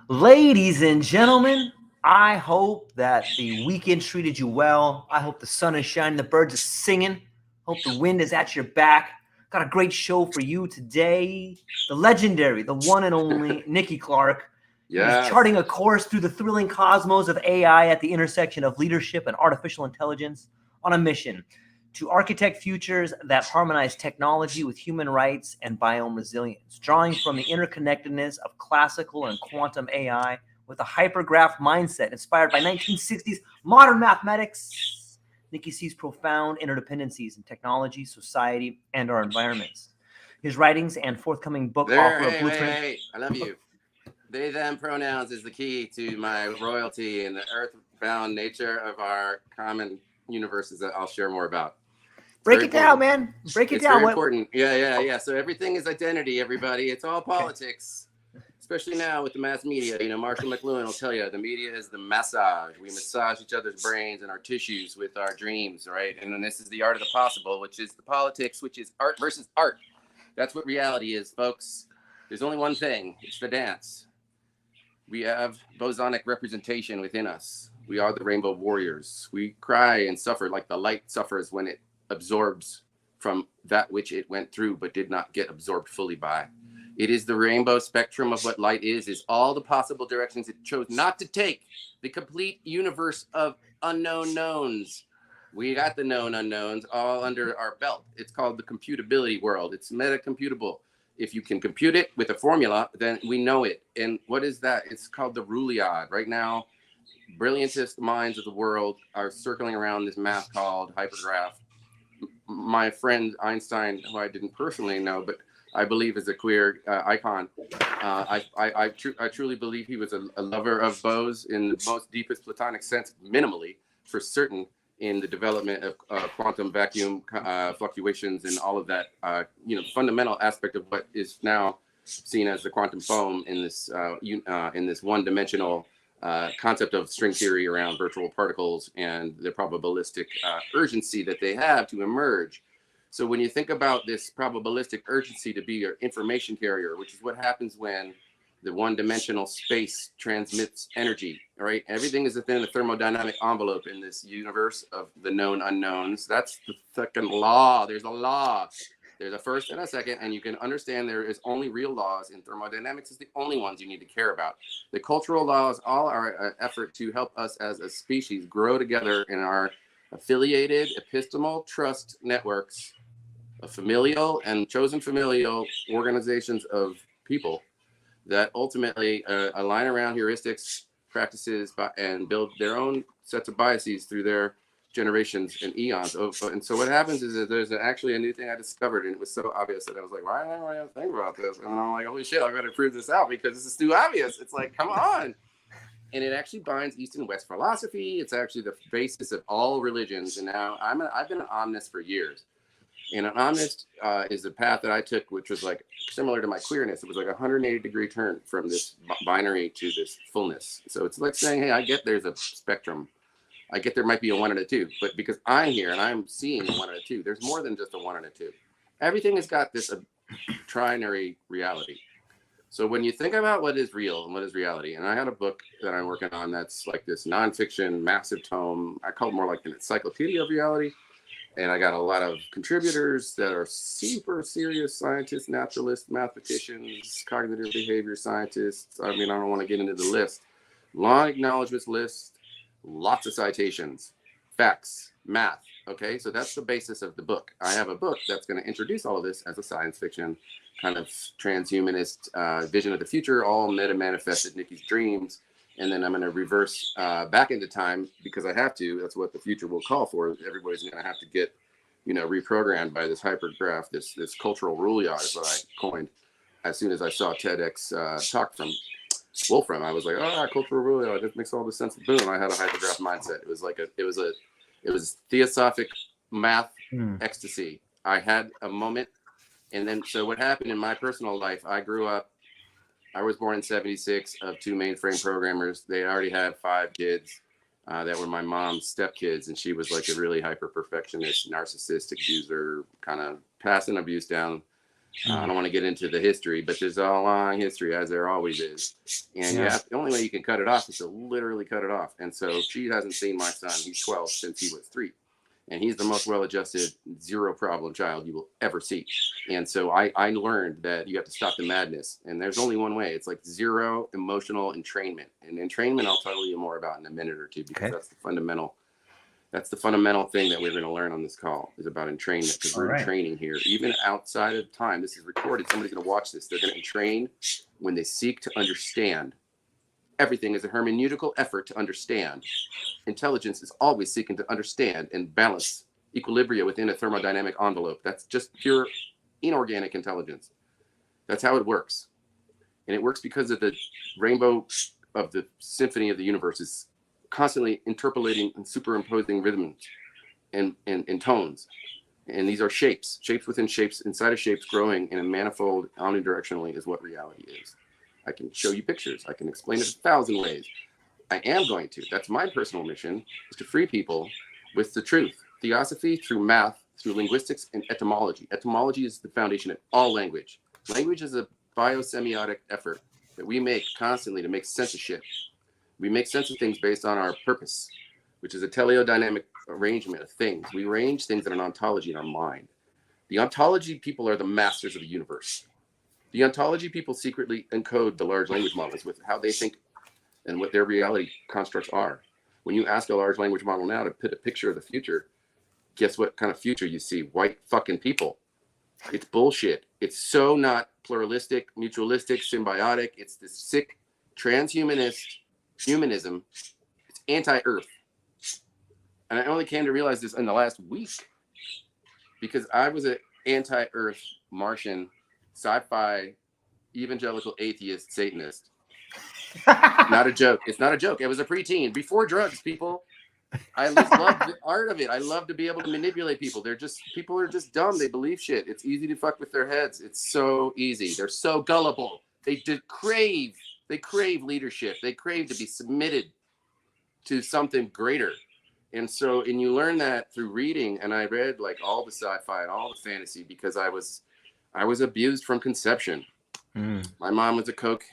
Ladies and gentlemen, I hope that the weekend treated you well. I hope the sun is shining, the birds are singing. Hope the wind is at your back. Got a great show for you today. The legendary, the one and only Nicky Clarke. Yes. He's charting a course through the thrilling cosmos of AI at the intersection of leadership and artificial intelligence on a mission to architect futures that harmonize technology with human rights and biome resilience, drawing from the interconnectedness of classical and quantum AI with a hypergraph mindset inspired by 1960s modern mathematics. Nicky sees profound interdependencies in technology, society, and our environments. His writings and forthcoming book offer a blueprint. Hey, I love you. They, them pronouns is the key to my royalty and the earthbound nature of our common universes that I'll share more about. Break it down, man. Break it down. It's very important. Yeah. So everything is identity, everybody. It's all politics, especially now with the mass media. You know, Marshall McLuhan will tell you the media is the massage. We massage each other's brains and our tissues with our dreams, right? And then this is the art of the possible, which is the politics, which is art versus art. That's what reality is, folks. There's only one thing. It's the dance. We have bosonic representation within us. We are the rainbow warriors. We cry and suffer like the light suffers when it absorbs from that which it went through but did not get absorbed fully by. It is the rainbow spectrum of what light is all the possible directions it chose not to take. The complete universe of unknown knowns. We got the known unknowns all under our belt. It's called the computability world. It's meta-computable. If you can compute it with a formula, then we know it. And what is that? It's called the Ruliad. Right now, brilliantest minds of the world are circling around this math called hypergraph. My friend Einstein, who I didn't personally know, but I believe is a queer icon. I truly believe he was a lover of bows in the most deepest platonic sense, minimally, for certain, in the development of quantum vacuum fluctuations and all of that, fundamental aspect of what is now seen as the quantum foam in this one-dimensional concept of string theory around virtual particles and the probabilistic urgency that they have to emerge. So when you think about this probabilistic urgency to be your information carrier, which is what happens when the one-dimensional space transmits energy, right? Everything is within the thermodynamic envelope in this universe of the known unknowns. That's the second law. There's a law. There's a first and a second, and you can understand there is only real laws, and thermodynamics is the only ones you need to care about. The cultural laws all are an effort to help us as a species grow together in our affiliated epistemal trust networks of familial and chosen familial organizations of people that ultimately align around heuristics, practices, and build their own sets of biases through their generations and eons. And so what happens is that there's actually a new thing I discovered, and it was so obvious that I was like, why didn't I ever think about this? And I'm like, holy shit, I've got to prove this out because this is too obvious. It's like, come on. And it actually binds East and West philosophy. It's actually the basis of all religions. And now I've been an omnist for years. And an omnist is a path that I took, which was like similar to my queerness. It was like a 180-degree turn from this binary to this fullness. So it's like saying, hey, I get there's a spectrum. I get there might be a 1 and a 2, but because I'm here and I'm seeing a 1 and a 2, there's more than just a 1 and a 2. Everything has got this trinary reality. So when you think about what is real and what is reality, and I had a book that I'm working on that's like this nonfiction, massive tome. I call it more like an encyclopedia of reality. And I got a lot of contributors that are super serious scientists, naturalists, mathematicians, cognitive behavior scientists. I mean, I don't want to get into the list. Long acknowledgements list, lots of citations, facts, math. Okay, so that's the basis of the book. I have a book that's going to introduce all of this as a science fiction kind of transhumanist vision of the future, all meta-manifested Nicky's dreams. And then I'm going to reverse back into time because I have to. That's what the future will call for. Everybody's going to have to get, reprogrammed by this hypergraph, this cultural ruliad is what I coined. As soon as I saw TEDx talk from Wolfram, I was like, cultural ruliad. It makes all the sense. Boom! I had a hypergraph mindset. It was theosophic math ecstasy. I had a moment, and then so what happened in my personal life? I grew up. I was born in '76 of 2 mainframe programmers. They already had 5 kids that were my mom's stepkids. And she was like a really hyper perfectionist, narcissistic user, kind of passing abuse down I don't want to get into the history, but there's a long history, as there always is. And yeah, the only way you can cut it off is to literally cut it off. And so she hasn't seen my son. He's 12 since he was 3. And he's the most well-adjusted, zero problem child you will ever see. And so I learned that you have to stop the madness. And there's only one way. It's like zero emotional entrainment. And entrainment, I'll tell you more about in a minute or two, because that's the fundamental. That's the fundamental thing that we're going to learn on this call, is about entrainment, because we're in training here. Even outside of time, this is recorded. Somebody's going to watch this. They're going to entrain when they seek to understand. Everything is a hermeneutical effort to understand. Intelligence is always seeking to understand and balance equilibria within a thermodynamic envelope. That's just pure inorganic intelligence. That's how it works. And it works because of the rainbow of the symphony of the universe is constantly interpolating and superimposing rhythms and tones. And these are shapes within shapes, inside of shapes, growing in a manifold omnidirectionally is what reality is. I can show you pictures. I can explain it 1,000 ways. I am going to. That's my personal mission, is to free people with the truth. Theosophy through math, through linguistics and etymology. Etymology is the foundation of all language. Language is a biosemiotic effort that we make constantly to make sense of shit. We make sense of things based on our purpose, which is a teleodynamic arrangement of things. We arrange things in an ontology in our mind. The ontology people are the masters of the universe. The ontology people secretly encode the large language models with how they think and what their reality constructs are. When you ask a large language model now to put a picture of the future, guess what kind of future you see? White fucking people. It's bullshit. It's so not pluralistic, mutualistic, symbiotic. It's this sick transhumanist humanism. It's anti-Earth. And I only came to realize this in the last week, because I was an anti-Earth Martian sci-fi evangelical atheist Satanist. Not a joke. It's not a joke. It was a preteen before drugs, people. I just love the art of it. I love to be able to manipulate people. People are just dumb. They believe shit. It's easy to fuck with their heads. It's so easy. They're so gullible. They crave leadership. They crave to be submitted to something greater. And you learn that through reading. And I read like all the sci-fi and all the fantasy, because I was abused from conception. My mom was a coke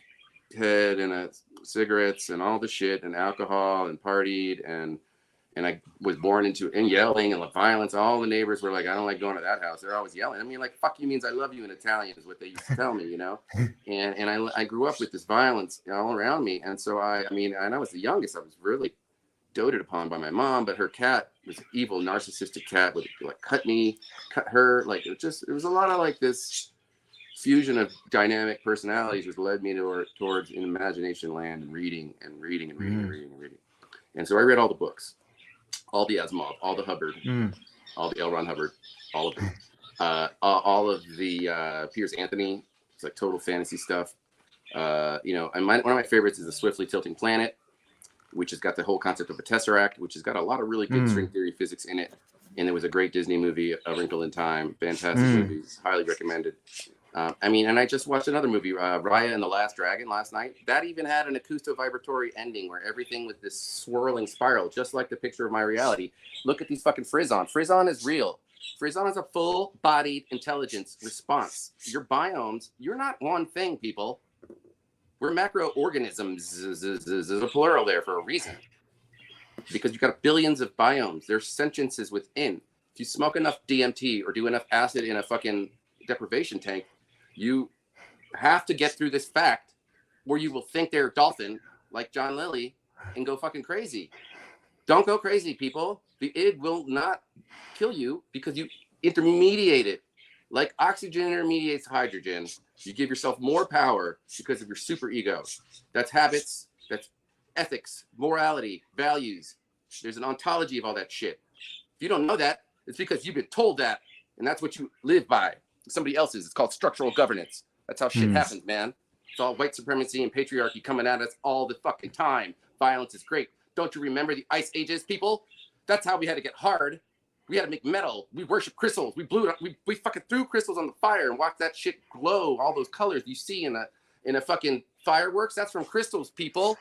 head and cigarettes and all the shit and alcohol and partied, and I was born into yelling and violence. All the neighbors were like, I don't like going to that house. They're always yelling. I mean, like, fuck you means I love you in Italian is what they used to tell me, you know? And I grew up with this violence all around me. And so I was the youngest. I was really doted upon by my mom, but her cat was an evil, narcissistic cat, would like cut me, cut her. Like, it was a lot of like this fusion of dynamic personalities, which led me towards an imagination land and reading. And so I read all the books, all the Asimov, all the Hubbard, all the L. Ron Hubbard, all of them, all of the Piers Anthony. It's like total fantasy stuff. And one of my favorites is The Swiftly Tilting Planet, which has got the whole concept of a tesseract, which has got a lot of really good string theory physics in it. And there was a great Disney movie, A Wrinkle in Time, fantastic movie, highly recommended. And I just watched another movie, Raya and the Last Dragon, last night. That even had an acousto-vibratory ending where everything was this swirling spiral, just like the picture of my reality. Look at these fucking Frizzon. Frizzon is real. Frizzon is a full-bodied intelligence response. Your biomes, you're not one thing, people. We're macroorganisms. There's a plural there for a reason. Because you've got billions of biomes. There's sentiences within. If you smoke enough DMT or do enough acid in a fucking deprivation tank, you have to get through this fact where you will think they're a dolphin like John Lilly and go fucking crazy. Don't go crazy, people. The id will not kill you because you intermediate it. Like oxygen intermediates hydrogen, you give yourself more power because of your super ego. That's habits, that's ethics, morality, values. There's an ontology of all that shit. If you don't know that, it's because you've been told that, and that's what you live by. Somebody else's. It's called structural governance. That's how shit happens, man. It's all white supremacy and patriarchy coming at us all the fucking time. Violence is great. Don't you remember the ice ages, people? That's how we had to get hard. We had to make metal. We worship crystals. We blew it up. We fucking threw crystals on the fire and watched that shit glow. All those colors you see in a fucking fireworks, that's from crystals, people.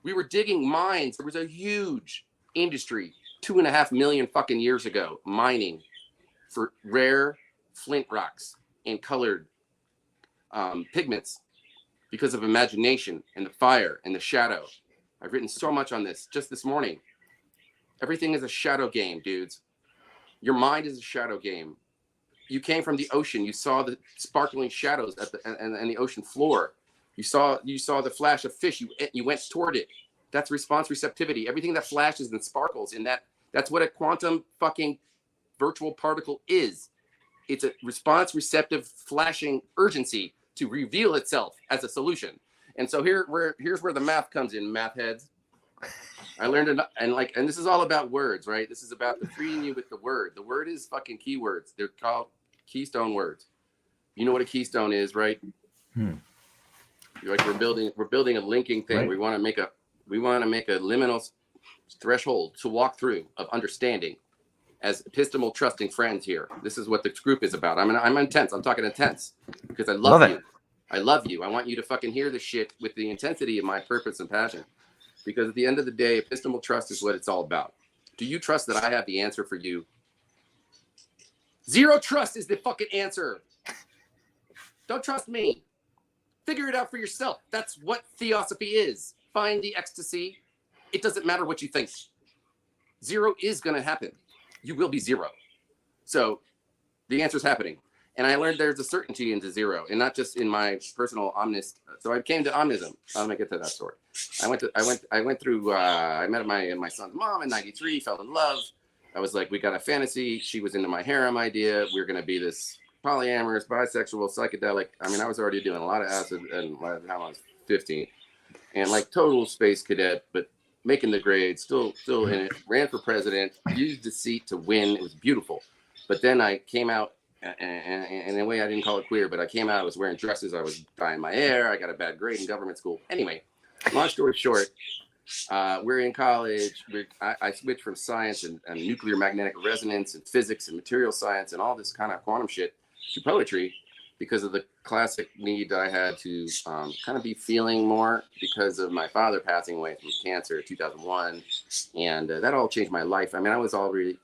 We were digging mines. There was a huge industry 2.5 million fucking years ago, mining for rare flint rocks. and colored pigments because of imagination and the fire and the shadow. I've written so much on this just this morning. Everything is a shadow game, dudes. Your mind is a shadow game. You came from the ocean. You saw the sparkling shadows at the ocean floor. You saw the flash of fish. You went toward it. That's response receptivity. Everything that flashes and sparkles in that's what a quantum fucking virtual particle is. It's a response receptive flashing urgency to reveal itself as a solution. And so here's where the math comes in, math heads. I learned and this is all about words, right? This is about freeing you with the word. The word is fucking keywords. They're called keystone words. You know what a keystone is, right? Like we're building a linking thing. Right. We want to make a liminal threshold to walk through of understanding as epistemal trusting friends here. This is what the group is about. I'm intense. I'm talking intense because I love you. I love you. I want you to fucking hear this shit with the intensity of my purpose and passion. Because at the end of the day, epistemal trust is what it's all about. Do you trust that I have the answer for you? Zero trust is the fucking answer. Don't trust me. Figure it out for yourself. That's what theosophy is. Find the ecstasy. It doesn't matter what you think. Zero is going to happen. You will be zero. So the answer is happening. And I learned there's a certainty into zero, and not just in my personal omnist. So I came to omnism. I'm gonna get to that story. I met my son's mom in '93. Fell in love. I was like, we got a fantasy. She was into my harem idea. We were gonna be this polyamorous, bisexual, psychedelic. I mean, I was already doing a lot of acid and by the time I was 15, and like total space cadet, but making the grade, still in it. Ran for president. Used deceit to win. It was beautiful. But then I came out. And in a way, I didn't call it queer, but I came out, I was wearing dresses, I was dyeing my hair, I got a bad grade in government school. Anyway, long story short, we're in college. I switched from science and nuclear magnetic resonance and physics and material science and all this kind of quantum shit to poetry because of the classic need that I had to kind of be feeling more because of my father passing away from cancer in 2001. And that all changed my life. I mean, I was already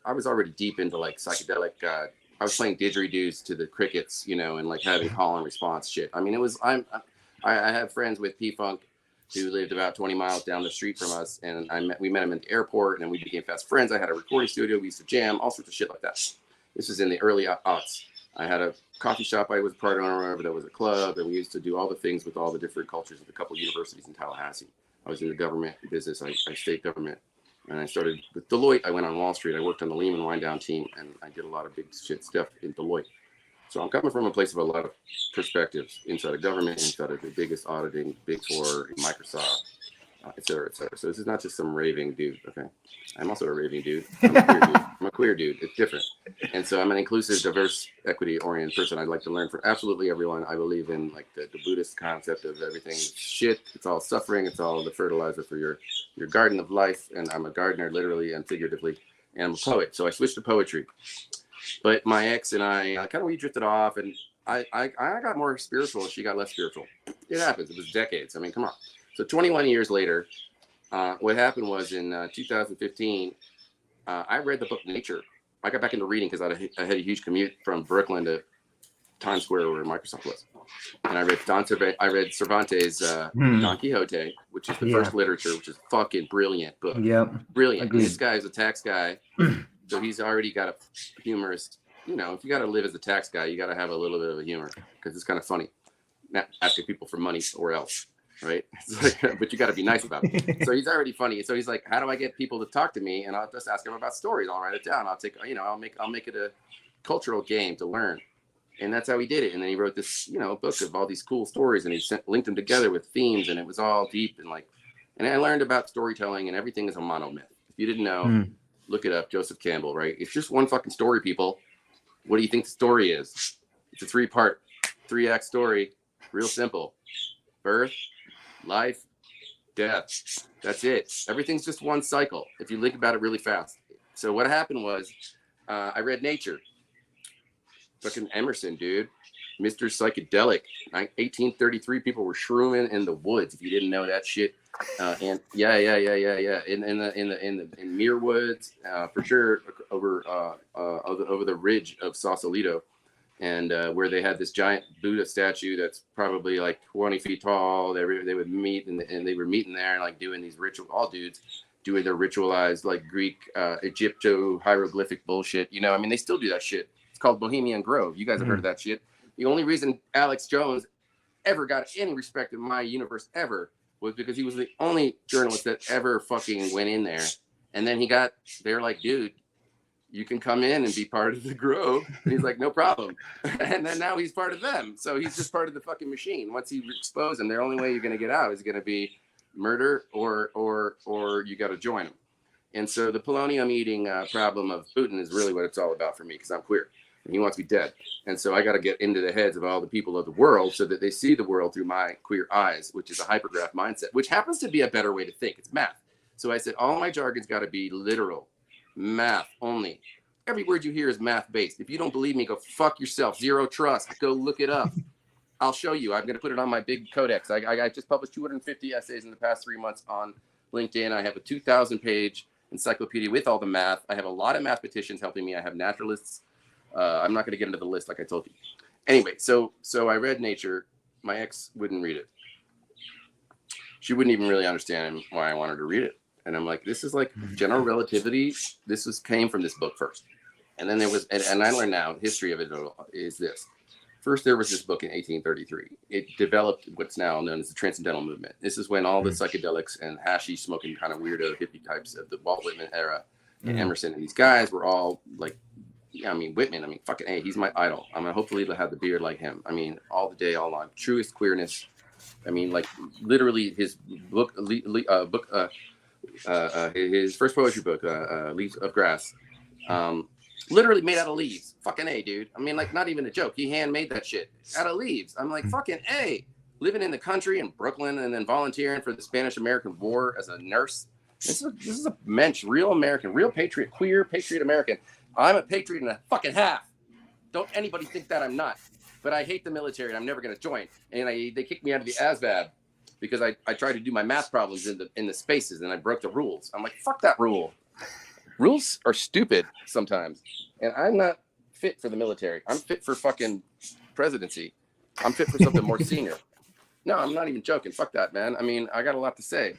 deep into like psychedelic I was playing didgeridoos to the crickets, and like having call and response shit. I mean, I have friends with P-Funk who lived about 20 miles down the street from us. And we met him at the airport and we became fast friends. I had a recording studio. We used to jam, all sorts of shit like that. This was in the early aughts. I had a coffee shop I was part owner of. There was a club and we used to do all the things with all the different cultures of a couple universities in Tallahassee. I was in the government business. I state government. And I started with Deloitte. I went on Wall Street. I worked on the Lehman wind down team, and I did a lot of big shit stuff in Deloitte. So I'm coming from a place of a lot of perspectives inside of government, inside of the biggest auditing, Big Four, Microsoft, et cetera, et cetera. So this is not just some raving dude, okay? I'm also a raving dude. I'm a queer dude. It's different. And so I'm an inclusive, diverse, equity-oriented person. I'd like to learn from absolutely everyone. I believe in like the Buddhist concept of everything shit. It's all suffering. It's all the fertilizer for your garden of life. And I'm a gardener, literally and figuratively. And I'm a poet. So I switched to poetry. But my ex and I kind of drifted off. And I got more spiritual and she got less spiritual. It happens. It was decades. I mean, come on. So 21 years later, what happened was in 2015, I read the book Nature. I got back into reading because I had a huge commute from Brooklyn to Times Square where Microsoft was. And I read Cervantes' Don Quixote, which is the first literature, which is a fucking brilliant book. Yep. Brilliant. This guy is a tax guy. So he's already got a humorous, if you got to live as a tax guy, you got to have a little bit of a humor because it's kind of funny. Not asking people for money or else. Right. But you got to be nice about it. So he's already funny. So he's like, how do I get people to talk to me? And I'll just ask him about stories. I'll write it down. I'll make it a cultural game to learn. And that's how he did it. And then he wrote this, book of all these cool stories and he linked them together with themes and it was all deep and and I learned about storytelling and everything is a monomyth. If you didn't know, look it up. Joseph Campbell, right? It's just one fucking story, people. What do you think the story is? It's a 3-part, 3-act story. Real simple. Birth, life, death. That's it. Everything's just one cycle if you think about it really fast. So what happened was I read Nature. Fucking Emerson, dude. Mr. Psychedelic. 1833 people were shrooming in the woods if you didn't know that shit. And yeah. In Muir Woods, for sure, over the ridge of Sausalito. and where they had this giant Buddha statue that's probably like 20 feet tall. They would meet, and they were meeting there and like doing these all dudes doing their ritualized like Greek, Egypto hieroglyphic bullshit. You know, I mean, they still do that shit. It's called Bohemian Grove. You guys have heard of that shit. The only reason Alex Jones ever got any respect in my universe ever was because he was the only journalist that ever fucking went in there. And then they're like, dude, you can come in and be part of the Grove. And he's like, no problem. And then now he's part of them. So he's just part of the fucking machine. Once you expose him, the only way you're going to get out is going to be murder or you got to join him. And so the polonium eating problem of Putin is really what it's all about for me, because I'm queer and he wants me dead. And so I got to get into the heads of all the people of the world so that they see the world through my queer eyes, which is a hypergraph mindset, which happens to be a better way to think. It's math. So I said, all my jargon's got to be literal, math only. Every word you hear is math based. If you don't believe me, go fuck yourself. Zero trust. Go look it up. I'll show you. I'm going to put it on my big codex. I just published 250 essays in the past 3 months on LinkedIn. I have a 2,000 page encyclopedia with all the math. I have a lot of mathematicians helping me. I have naturalists. I'm not going to get into the list like I told you. Anyway, so I read Nature. My ex wouldn't read it. She wouldn't even really understand why I wanted to read it. And I'm like, this is like general relativity. This came from this book first. And then there was, and I learned now, history of it is this. First, there was this book in 1833. It developed what's now known as the Transcendental Movement. This is when all the psychedelics and hashish smoking kind of weirdo hippie types of the Walt Whitman era and Emerson and these guys were all like, yeah, I mean, Whitman, I mean, fucking A, he's my idol. I'm going to hopefully have the beard like him. I mean, all the day, all long. Truest queerness. I mean, like literally his book, his first poetry book, Leaves of Grass, literally made out of leaves. Fucking A, dude. I mean, like, not even a joke. He handmade that shit out of leaves. I'm like, fucking A. Living in the country in Brooklyn and then volunteering for the Spanish-American War as a nurse. This is a mensch, real American, real patriot, queer patriot American. I'm a patriot and a fucking half. Don't anybody think that I'm not. But I hate the military and I'm never going to join. And they kicked me out of the ASVAB because I tried to do my math problems in the spaces and I broke the rules. I'm like, fuck that rule. Rules are stupid sometimes. And I'm not fit for the military. I'm fit for fucking presidency. I'm fit for something more senior. No, I'm not even joking. Fuck that, man. I mean, I got a lot to say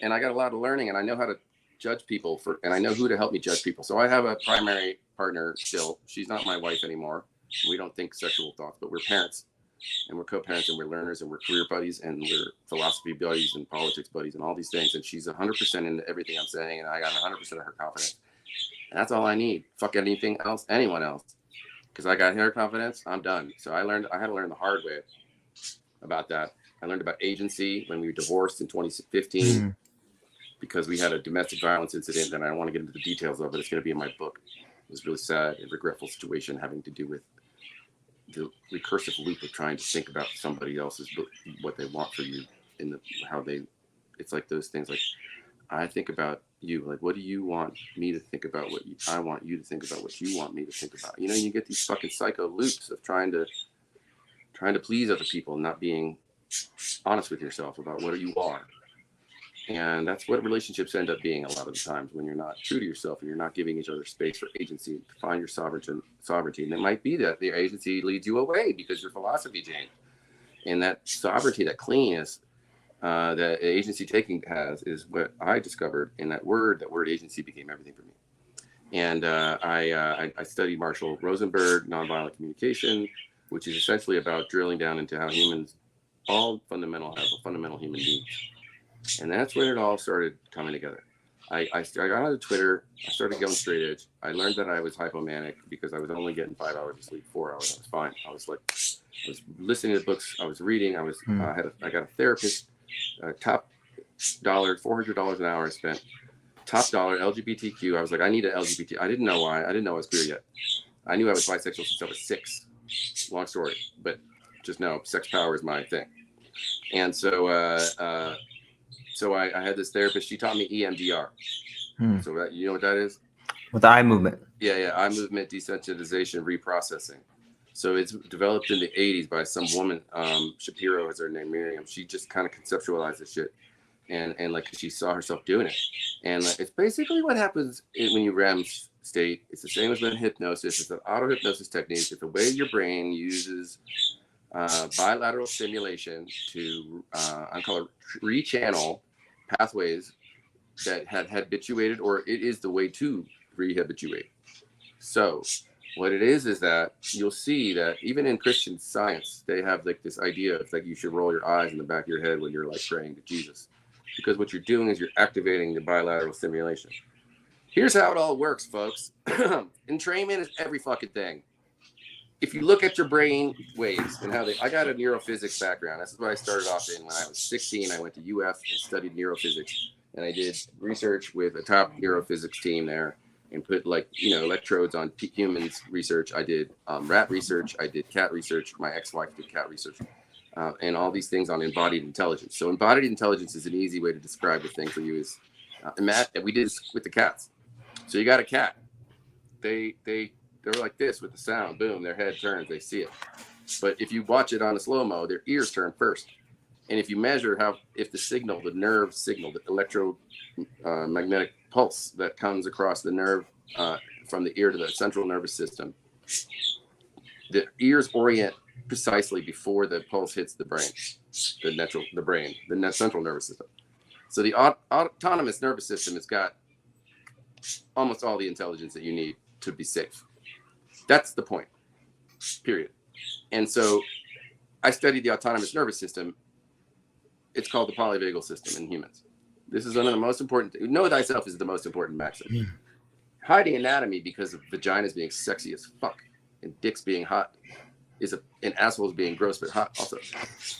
and I got a lot of learning and I know how to judge people and I know who to help me judge people. So I have a primary partner still. She's not my wife anymore. We don't think sexual thoughts, but we're parents and we're co-parents and we're learners and we're career buddies and we're philosophy buddies and politics buddies and all these things. And she's 100% into everything I'm saying. And I got 100% of her confidence. And that's all I need. Fuck anything else, anyone else. Because I got her confidence, I'm done. So I had to learn the hard way about that. I learned about agency when we were divorced in 2015 because we had a domestic violence incident and I don't want to get into the details of it. It's going to be in my book. It was a really sad and regretful situation having to do with the recursive loop of trying to think about somebody else's what they want for you it's like those things like I think about you, like what do you want me to think about I want you to think about what you want me to think about. You know, you get these fucking psycho loops of trying to please other people and not being honest with yourself about what you are. And that's what relationships end up being a lot of the times when you're not true to yourself and you're not giving each other space for agency to find your sovereignty. And it might be that the agency leads you away because your philosophy changed. And that sovereignty, that cleanness that agency taking has is what I discovered. And that word agency became everything for me. And I studied Marshall Rosenberg, nonviolent communication, which is essentially about drilling down into how humans have a fundamental human being. And that's when it all started coming together. I got onto Twitter. I started going straight edge. I learned that I was hypomanic because I was only getting 5 hours of sleep, 4 hours. I was fine. I was listening to books. I was reading. I got a therapist. Top dollar, $400 an hour I spent. Top dollar, LGBTQ. I was like, I need an LGBT. I didn't know why. I didn't know I was queer yet. I knew I was bisexual since I was 6. Long story, but just know sex power is my thing. And so I had this therapist. She taught me EMDR. So you know what that is? With the eye movement. Yeah. Eye movement, desensitization, reprocessing. So it's developed in the 80s by some woman. Shapiro is her name, Miriam. She just kind of conceptualized this shit. And like she saw herself doing it. And it's basically what happens when you REM state. It's the same as with hypnosis. It's an auto-hypnosis technique. It's the way your brain uses bilateral stimulation to, I call it rechannel pathways that had habituated, or it is the way to rehabituate. So what it is that you'll see that even in Christian Science, they have like this idea of like you should roll your eyes in the back of your head when you're like praying to Jesus, because what you're doing is you're activating the bilateral stimulation. Here's how it all works, folks. Entrainment is every fucking thing. If you look at your brain waves and how I got a neurophysics background. This is what I started off in when I was 16. I went to UF and studied neurophysics, and I did research with a top neurophysics team there and put like, electrodes on humans research. I did rat research. I did cat research. My ex-wife did cat research. And all these things on embodied intelligence. So embodied intelligence is an easy way to describe the thing for you is, we did this with the cats. So you got a cat. They're like this with the sound. Boom, their head turns. They see it. But if you watch it on a slow-mo, their ears turn first. And if you measure if the nerve signal, the electromagnetic pulse that comes across the nerve from the ear to the central nervous system, the ears orient precisely before the pulse hits the brain, the central nervous system. So the autonomous nervous system has got almost all the intelligence that you need to be safe. That's the point, period. And so I studied the autonomous nervous system. It's called the polyvagal system in humans. This is one of the most important. Know thyself is the most important maxim. Hiding anatomy because of vaginas being sexy as fuck and dicks being hot and assholes being gross but hot also.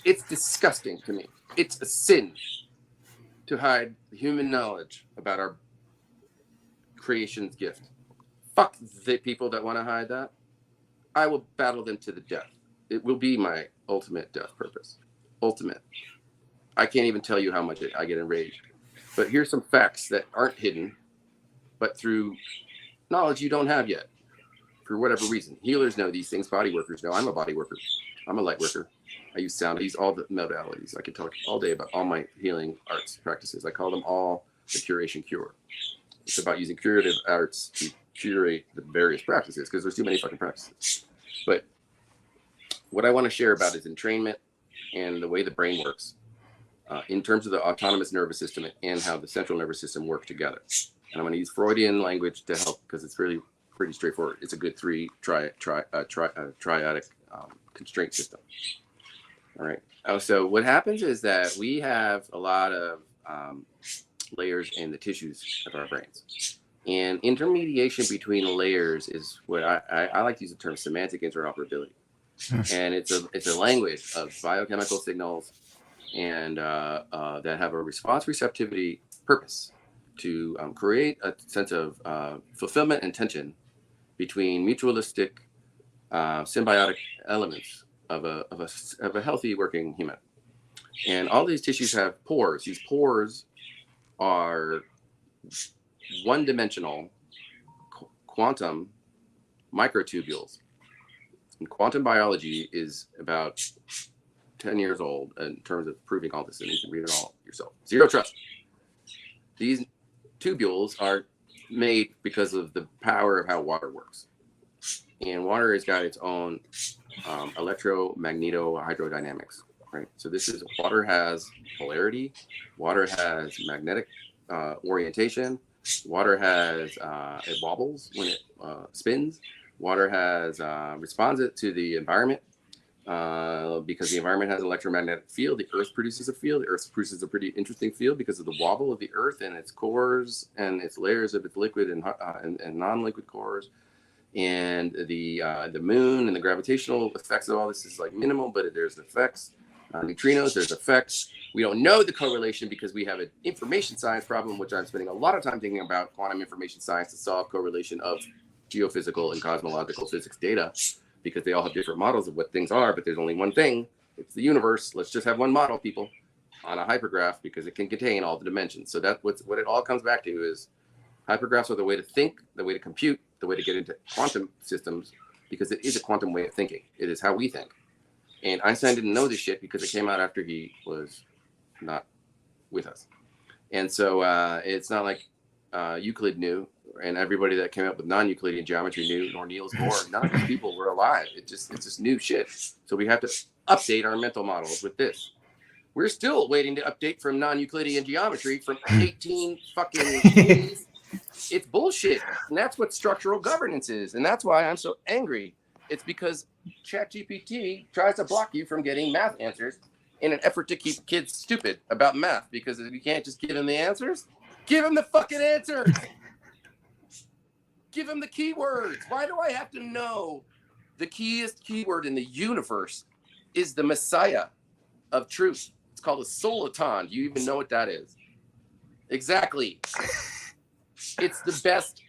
It's disgusting to me. It's a sin to hide human knowledge about our creation's gift. Fuck the people that want to hide that. I will battle them to the death. It will be my ultimate death purpose. Ultimate. I can't even tell you how much I get enraged. But here's some facts that aren't hidden, but through knowledge you don't have yet. For whatever reason. Healers know these things. Body workers know. I'm a body worker. I'm a light worker. I use sound. I use all the modalities. I can talk all day about all my healing arts practices. I call them all the curation cure. It's about using curative arts to curate the various practices because there's too many fucking practices. But what I want to share about is entrainment and the way the brain works in terms of the autonomous nervous system and how the central nervous system work together. And I'm going to use Freudian language to help because it's really pretty straightforward. It's a good triadic constraint system. All right. So what happens is that we have a lot of layers in the tissues of our brains. And intermediation between layers is what I like to use the term semantic interoperability. And it's a language of biochemical signals and that have a response receptivity purpose to create a sense of fulfillment and tension between mutualistic symbiotic elements of a healthy working human. And all these tissues have pores. These pores are one-dimensional quantum microtubules. And quantum biology is about 10 years old in terms of proving all this, and you can read it all yourself. Zero trust. These tubules are made because of the power of how water works. And water has got its own electromagnetohydrodynamics, right? So water has polarity, water has magnetic orientation, water has, it wobbles when it spins, water has responds to the environment because the environment has an electromagnetic field. The earth produces a field. The earth produces a pretty interesting field because of the wobble of the earth and its cores and its layers of its liquid and non-liquid cores. And the moon and the gravitational effects of all this is like minimal, but there's effects. Neutrinos, there's effects. We don't know the correlation because we have an information science problem, which I'm spending a lot of time thinking about quantum information science to solve correlation of geophysical and cosmological physics data, because they all have different models of what things are, but there's only one thing. It's the universe. Let's just have one model, people, on a hypergraph because it can contain all the dimensions. So that's what it all comes back to is hypergraphs are the way to think, the way to compute, the way to get into quantum systems, because it is a quantum way of thinking. It is how we think. And Einstein didn't know this shit because it came out after he was not with us. And so it's not like Euclid knew and everybody that came up with non-Euclidean geometry knew, nor Niels Bohr, none of these people were alive. It's just new shit. So we have to update our mental models with this. We're still waiting to update from non-Euclidean geometry from 18 fucking 80s. It's bullshit. And that's what structural governance is. And that's why I'm so angry. It's because ChatGPT tries to block you from getting math answers in an effort to keep kids stupid about math. Because if you can't just give them the answers, give them the fucking answers. Give them the keywords. Why do I have to know the keyest keyword in the universe is the Messiah of truth? It's called a soliton. Do you even know what that is? Exactly. It's the best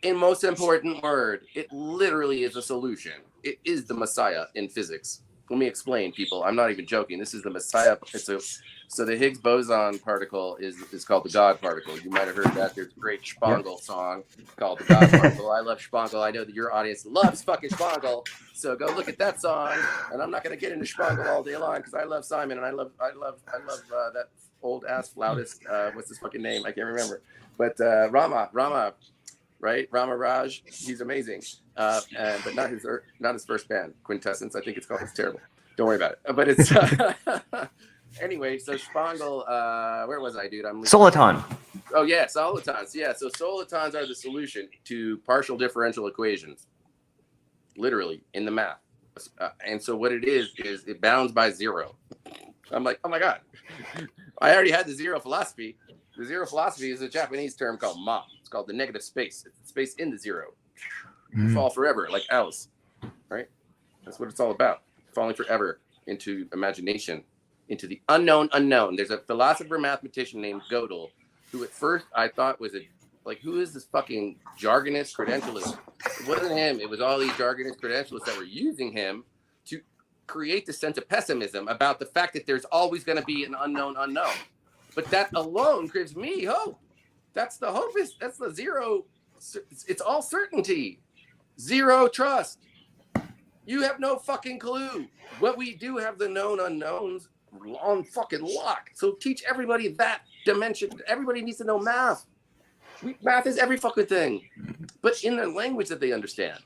and most important word. It literally is a solution. It is the Messiah in physics. Let me explain, people. I'm not even joking. This is the Messiah. So the Higgs boson particle is called the God particle. You might have heard that. There's a great Spangel song called the God particle. I love Spangel. I know that your audience loves fucking Spangel. So go look at that song. And I'm not going to get into Spangel all day long because I love Simon and I love that old ass flautist. What's his fucking name? I can't remember. But Rama, right? Rama Raj. He's amazing. But not his first band, Quintessence. I think it's called. It's terrible. Don't worry about it. But it's anyway. So Spangel, where was I, dude? Soliton. Oh yeah, solitons. Yeah, so solitons are the solution to partial differential equations, literally in the math. And so what it is it bounds by zero. I'm like, oh my god, I already had the zero philosophy. The zero philosophy is a Japanese term called ma. It's called the negative space. It's the space in the zero. Fall forever, like Alice, right? That's what it's all about. Falling forever into imagination, into the unknown unknown. There's a philosopher mathematician named Gödel, who at first I thought was who is this fucking jargonist credentialist? It wasn't him. It was all these jargonist credentialists that were using him to create the sense of pessimism about the fact that there's always going to be an unknown unknown. But that alone gives me hope. That's the hope. That's the zero. It's all certainty. Zero trust. You have no fucking clue. What we do have the known unknowns on fucking lock. So teach everybody that dimension. Everybody needs to know math. Math is every fucking thing, but in the language that they understand.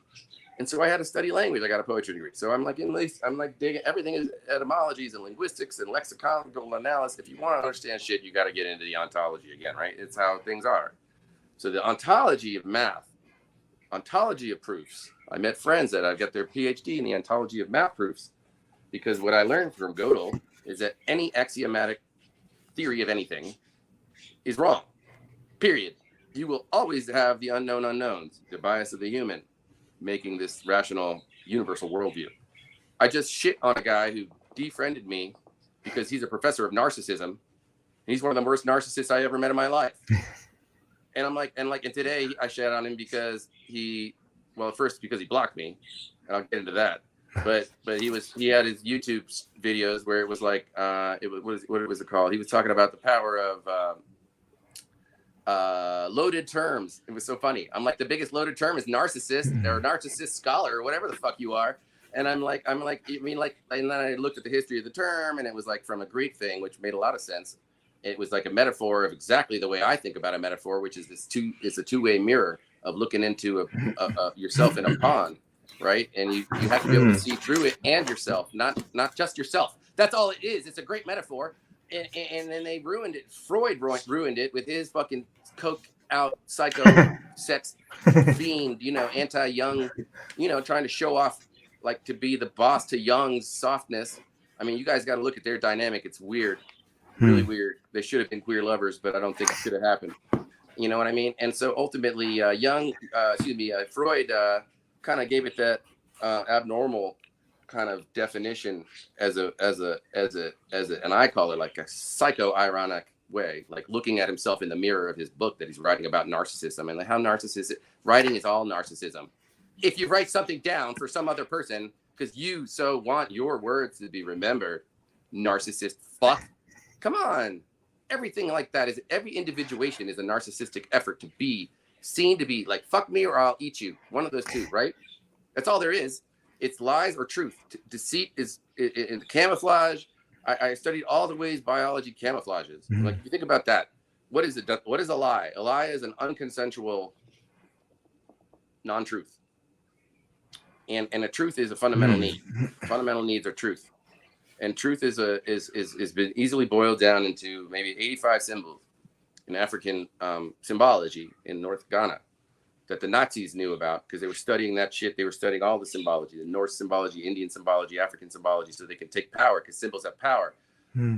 And so I had to study language. I got a poetry degree. So I'm digging everything is etymologies and linguistics and lexicological analysis. If you want to understand shit, you got to get into the ontology again, right? It's how things are. So the ontology of math, ontology of proofs. I met friends that I've got their PhD in the ontology of math proofs, because what I learned from Gödel is that any axiomatic theory of anything is wrong, period. You will always have the unknown unknowns, the bias of the human, making this rational universal worldview. I just shit on a guy who defriended me because he's a professor of narcissism. He's one of the worst narcissists I ever met in my life. And today I shat on him because first because he blocked me, and I'll get into that. But he had his YouTube videos where it was like what was it called? He was talking about the power of loaded terms. It was so funny. I'm like, the biggest loaded term is narcissist or narcissist scholar or whatever the fuck you are. And I'm like, you mean like, and then I looked at the history of the term, and it was like from a Greek thing, which made a lot of sense. It was like a metaphor of exactly the way I think about a metaphor, which is it's a two-way mirror of looking into yourself in a pond, right? And you have to be able to see through it and yourself, not just yourself. That's all it is. It's a great metaphor. And then they ruined it. Freud ruined it with his fucking coke out psycho sex fiend, anti-Jung, trying to show off, like, to be the boss to Jung's softness. I mean, you guys got to look at their dynamic. It's weird, really weird. They should have been queer lovers, but I don't think it should have happened. You know what I mean? And so ultimately, Freud kind of gave it that abnormal kind of definition as and I call it like a psycho-ironic way, like looking at himself in the mirror of his book that he's writing about narcissism, and like how narcissistic writing is all narcissism. If you write something down for some other person because you so want your words to be remembered, narcissist fuck, come on. Everything like that is, every individuation is a narcissistic effort to be seen to be like, fuck me or I'll eat you. One of those two, right? That's all there is. It's lies or truth. Deceit is in camouflage. I studied all the ways biology camouflages. Like, if you think about that, what is it? What is a lie? A lie is an unconsensual non-truth. And a truth is a fundamental need. Fundamental needs are truth. And truth is been easily boiled down into maybe 85 symbols in African symbology in North Ghana that the Nazis knew about because they were studying that shit. They were studying all the symbology, the Norse symbology, Indian symbology, African symbology, so they can take power because symbols have power.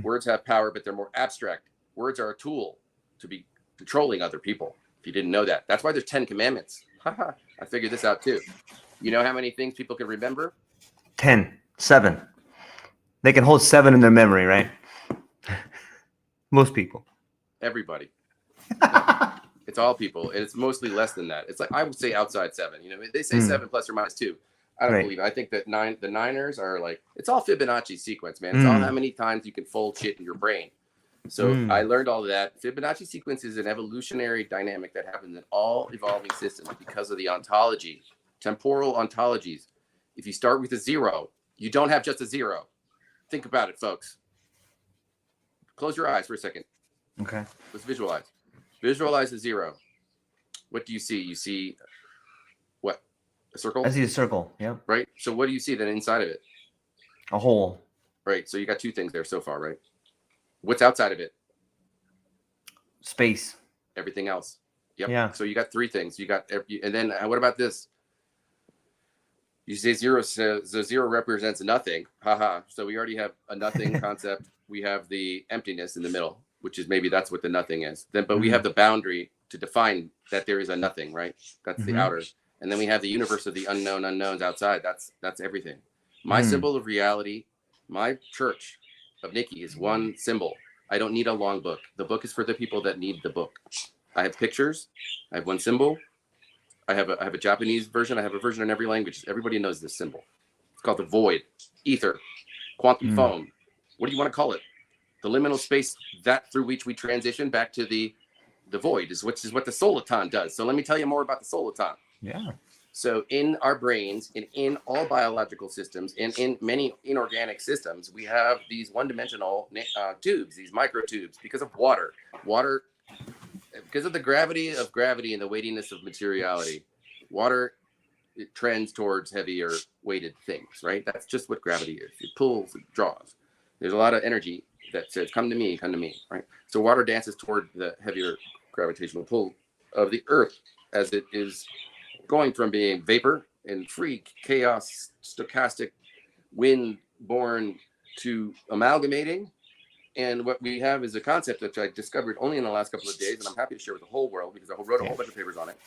Words have power, but they're more abstract. Words are a tool to be controlling other people. If you didn't know that, that's why there's 10 commandments. I figured this out too. You know how many things people can remember? 7. They can hold 7 in their memory, right? Most people. Everybody. It's all people, and it's mostly less than that. It's like I would say outside 7. You know, they say 7 plus or minus 2. I don't believe it. I think that the Niners are like, it's all Fibonacci sequence, man. It's all how many times you can fold shit in your brain. So I learned all of that. Fibonacci sequence is an evolutionary dynamic that happens in all evolving systems because of the ontology, temporal ontologies. If you start with a 0, you don't have just a 0. Think about it, folks. Close your eyes for a second. Okay. Let's visualize. Visualize a 0. What do you see? You see what? A circle? I see a circle. Yeah. Right. So what do you see then inside of it? A hole. Right. So you got 2 things there so far, right? What's outside of it? Space. Everything else. Yep. Yeah. So you got 3 things. You got, and then what about this? You say 0, so 0 represents nothing. Haha. So we already have a nothing concept. We have the emptiness in the middle, which is maybe that's what the nothing is. Then, but we have the boundary to define that there is a nothing, right? That's the outer. And then we have the universe of the unknown unknowns outside. That's everything. My symbol of reality, my church of Nicky is one symbol. I don't need a long book. The book is for the people that need the book. I have pictures. I have one symbol. I have a Japanese version. I have a version in every language. Everybody knows this symbol. It's called the void, ether, quantum foam. What do you want to call it? The liminal space that through which we transition back to the void is what the soliton does. So let me tell you more about the soliton. Yeah. So in our brains and in all biological systems and in many inorganic systems, we have these one-dimensional tubes, these microtubes, because of water. Water, because of the gravity and the weightiness of materiality, water, it trends towards heavier weighted things, right? That's just what gravity is. It pulls, it draws. There's a lot of energy that says, come to me, right? So water dances toward the heavier gravitational pull of the earth as it is going from being vapor and free chaos, stochastic, wind-born to amalgamating. And what we have is a concept that I discovered only in the last couple of days, and I'm happy to share with the whole world because I wrote a whole bunch of papers on it,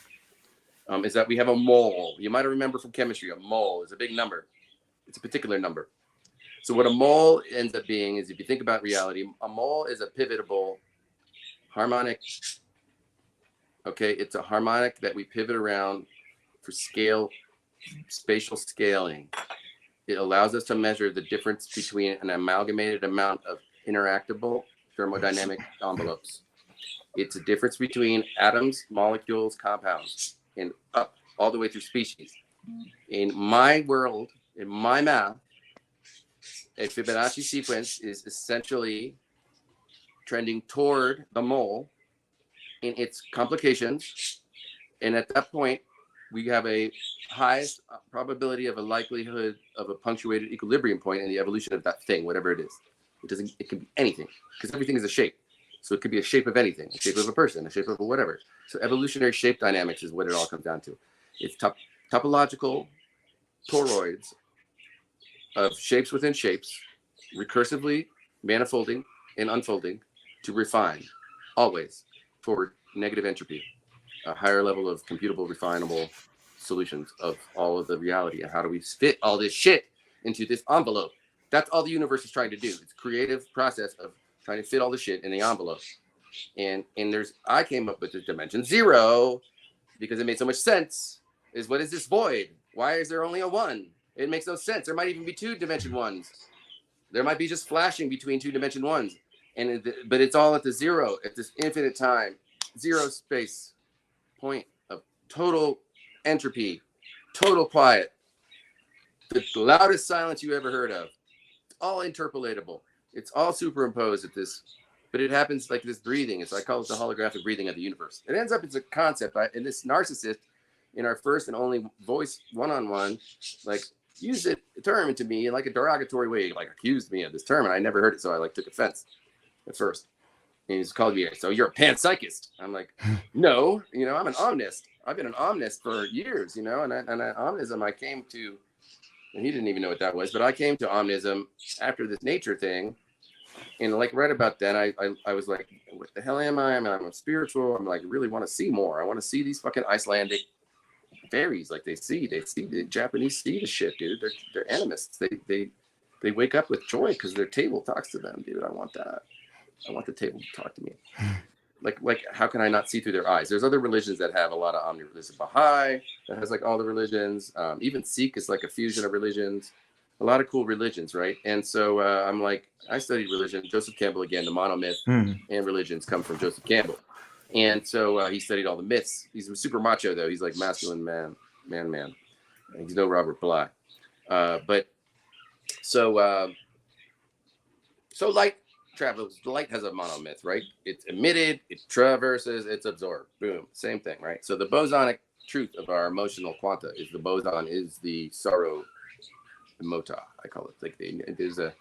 is that we have a mole. You might remember from chemistry, a mole is a big number. It's a particular number. So what a mole ends up being is, if you think about reality, a mole is a pivotable harmonic. Okay, it's a harmonic that we pivot around for spatial scaling. It allows us to measure the difference between an amalgamated amount of interactable thermodynamic envelopes. It's a difference between atoms, molecules, compounds, and up all the way through species. In my world, in my math, a Fibonacci sequence is essentially trending toward the mole in its complications. And at that point, we have a highest probability of a likelihood of a punctuated equilibrium point in the evolution of that thing, whatever it is. It can be anything, because everything is a shape. So it could be a shape of anything, a shape of a person, a shape of a whatever. So evolutionary shape dynamics is what it all comes down to. It's topological toroids of shapes within shapes, recursively manifolding and unfolding to refine, always, toward negative entropy, a higher level of computable, refinable solutions of all of the reality. And how do we fit all this shit into this envelope? That's all the universe is trying to do. It's a creative process of trying to fit all the shit in the envelope. And I came up with the dimension 0 because it made so much sense. What is this void? Why is there only a 1? It makes no sense. There might even be 2 dimension 1s. There might be just flashing between 2 dimension 1s. But it's all at the 0, at this infinite time, 0 space point of total entropy, total quiet, the loudest silence you ever heard of. It's all interpolatable. It's all superimposed at this, but it happens like this breathing. I call it the holographic breathing of the universe. It ends up as a concept, and this narcissist in our first and only voice one-on-one, like used a term to me in like a derogatory way, like accused me of this term, and I never heard it, so I like took offense at first. And he's called me, so you're a panpsychist. I'm like, no, you know, I'm an omnist. I've been an omnist for years, you know, and omnism I came to, and he didn't even know what that was, but I came to omnism after this nature thing. And like right about then, I was like, what the hell am I? I'm a spiritual. I'm like, really want to see more. I want to see these fucking Icelandic fairies. Like they see the Japanese see the shit, dude. They're animists. They wake up with joy because their table talks to them, dude. I want that. I want the table to talk to me. Like how can I not see through their eyes? There's other religions that have a lot of omni. There's a Baha'i that has like all the religions. Even Sikh is like a fusion of religions. A lot of cool religions, right? And so I'm like, I studied religion. Joseph Campbell, again, the monomyth and religions come from Joseph Campbell. And so he studied all the myths. He's super macho, though. He's like masculine man. And he's no Robert Bly. But so light travels. Light has a monomyth, right? It's emitted, it traverses, it's absorbed. Boom. Same thing, right? So the bosonic truth of our emotional quanta is the boson is the sorrow mota, I call it. Like there's the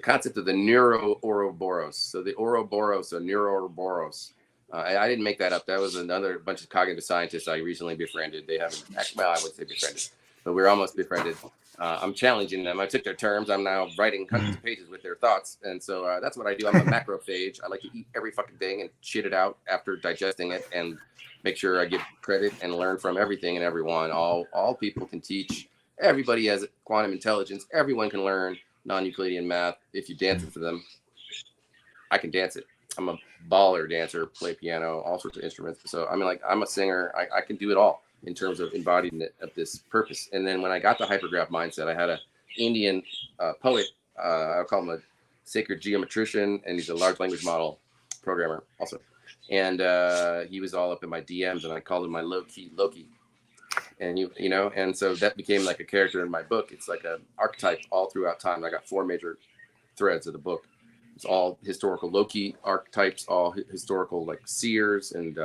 concept of the neuro-ouroboros. So the ouroboros or neuro-ouroboros. I didn't make that up. That was another bunch of cognitive scientists I recently befriended. They haven't, well, I would say befriended, but we're almost befriended. I'm challenging them. I took their terms. I'm now writing hundreds of pages with their thoughts. And so that's what I do. I'm a macrophage. I like to eat every fucking thing and shit it out after digesting it and make sure I give credit and learn from everything and everyone. All people can teach. Everybody has quantum intelligence. Everyone can learn non-Euclidean math if you dance it for them. I can dance it. I'm a baller dancer, play piano, all sorts of instruments. So I mean, like I'm a singer. I can do it all in terms of embodiment of this purpose. And then when I got the hypergraph mindset, I had an Indian poet. I call him a sacred geometrician, and he's a large language model programmer also. And he was all up in my DMs, and I called him my low-key Loki. And you know, and so that became like a character in my book. It's like an archetype all throughout time. I got 4 major threads of the book. It's all historical Loki archetypes, all historical like seers and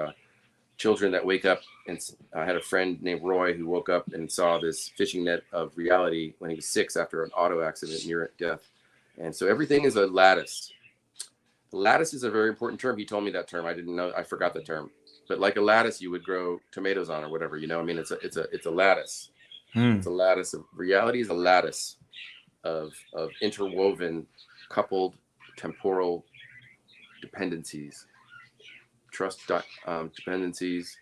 children that wake up. And I had a friend named Roy who woke up and saw this fishing net of reality when he was 6 after an auto accident near death. And so everything is a lattice. Lattice is a very important term. He told me that term. I didn't know. I forgot the term. But like a lattice, you would grow tomatoes on or whatever. You know, I mean, it's a lattice. It's a lattice of reality. Is a lattice of interwoven, coupled temporal dependencies, trust dependencies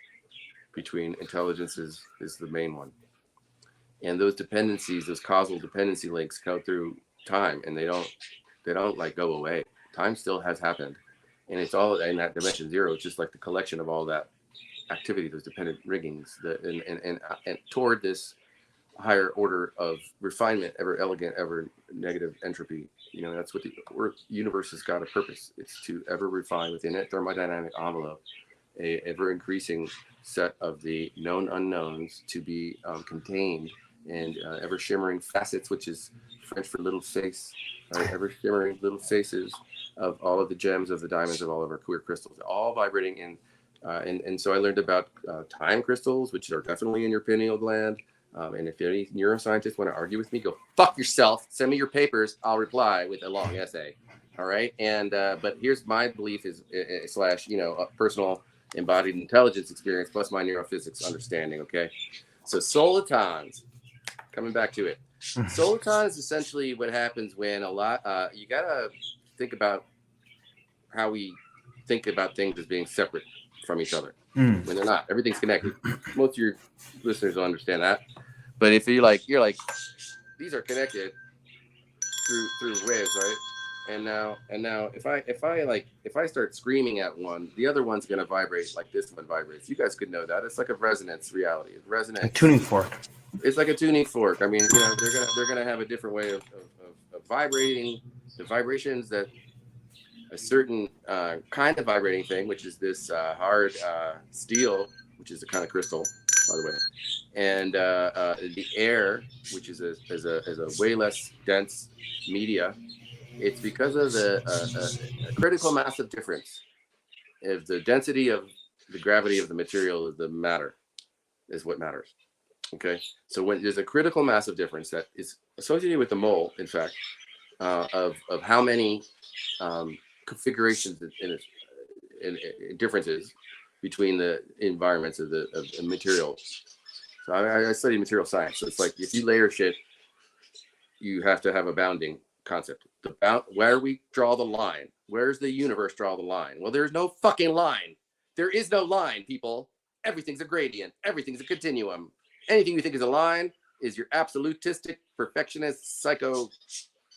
between intelligences is the main one. And those dependencies, those causal dependency links go through time, and they don't like go away. Time still has happened. And it's all in that dimension 0. It's just like the collection of all that activity, those dependent riggings, and toward this higher order of refinement, ever elegant, ever negative entropy. You know, that's what the universe has got a purpose. It's to ever refine within it thermodynamic envelope, a ever increasing set of the known unknowns to be contained, and ever shimmering facets, which is French for little face, right? Ever shimmering little faces of all of the gems, of the diamonds, of all of our queer crystals, all vibrating in. And so I learned about time crystals, which are definitely in your pineal gland. And if any neuroscientists want to argue with me, go fuck yourself. Send me your papers. I'll reply with a long essay. All right. And but here's my belief is slash, you know, personal embodied intelligence experience plus my neurophysics understanding. Okay. So solitons, coming back to it. Soliton is essentially what happens when you got to think about how we think about things as being separate from each other when they're not. Everything's connected. Most of your listeners will understand that. But if you're like these are connected through waves, right? And now if I start screaming at one, the other one's gonna vibrate like this one vibrates. You guys could know that. It's like a resonance reality. Resonance. A tuning fork. It's like a tuning fork. I mean, you know, they're gonna have a different way of vibrating. The vibrations that a certain kind of vibrating thing, which is this hard steel, which is a kind of crystal, by the way, and the air, which is a way less dense media. It's because of the critical mass of difference. If the density of the gravity of the material is the matter, is what matters. Okay, so when there's a critical mass of difference that is associated with the mole, in fact, of how many configurations and differences between the environments of the material. So I study material science. So it's like if you layer shit, you have to have a bounding concept. Where we draw the line. Where's the universe draw the line? Well, there's no fucking line. There is no line, people. Everything's a gradient. Everything's a continuum. Anything you think is a line is your absolutistic, perfectionist, psycho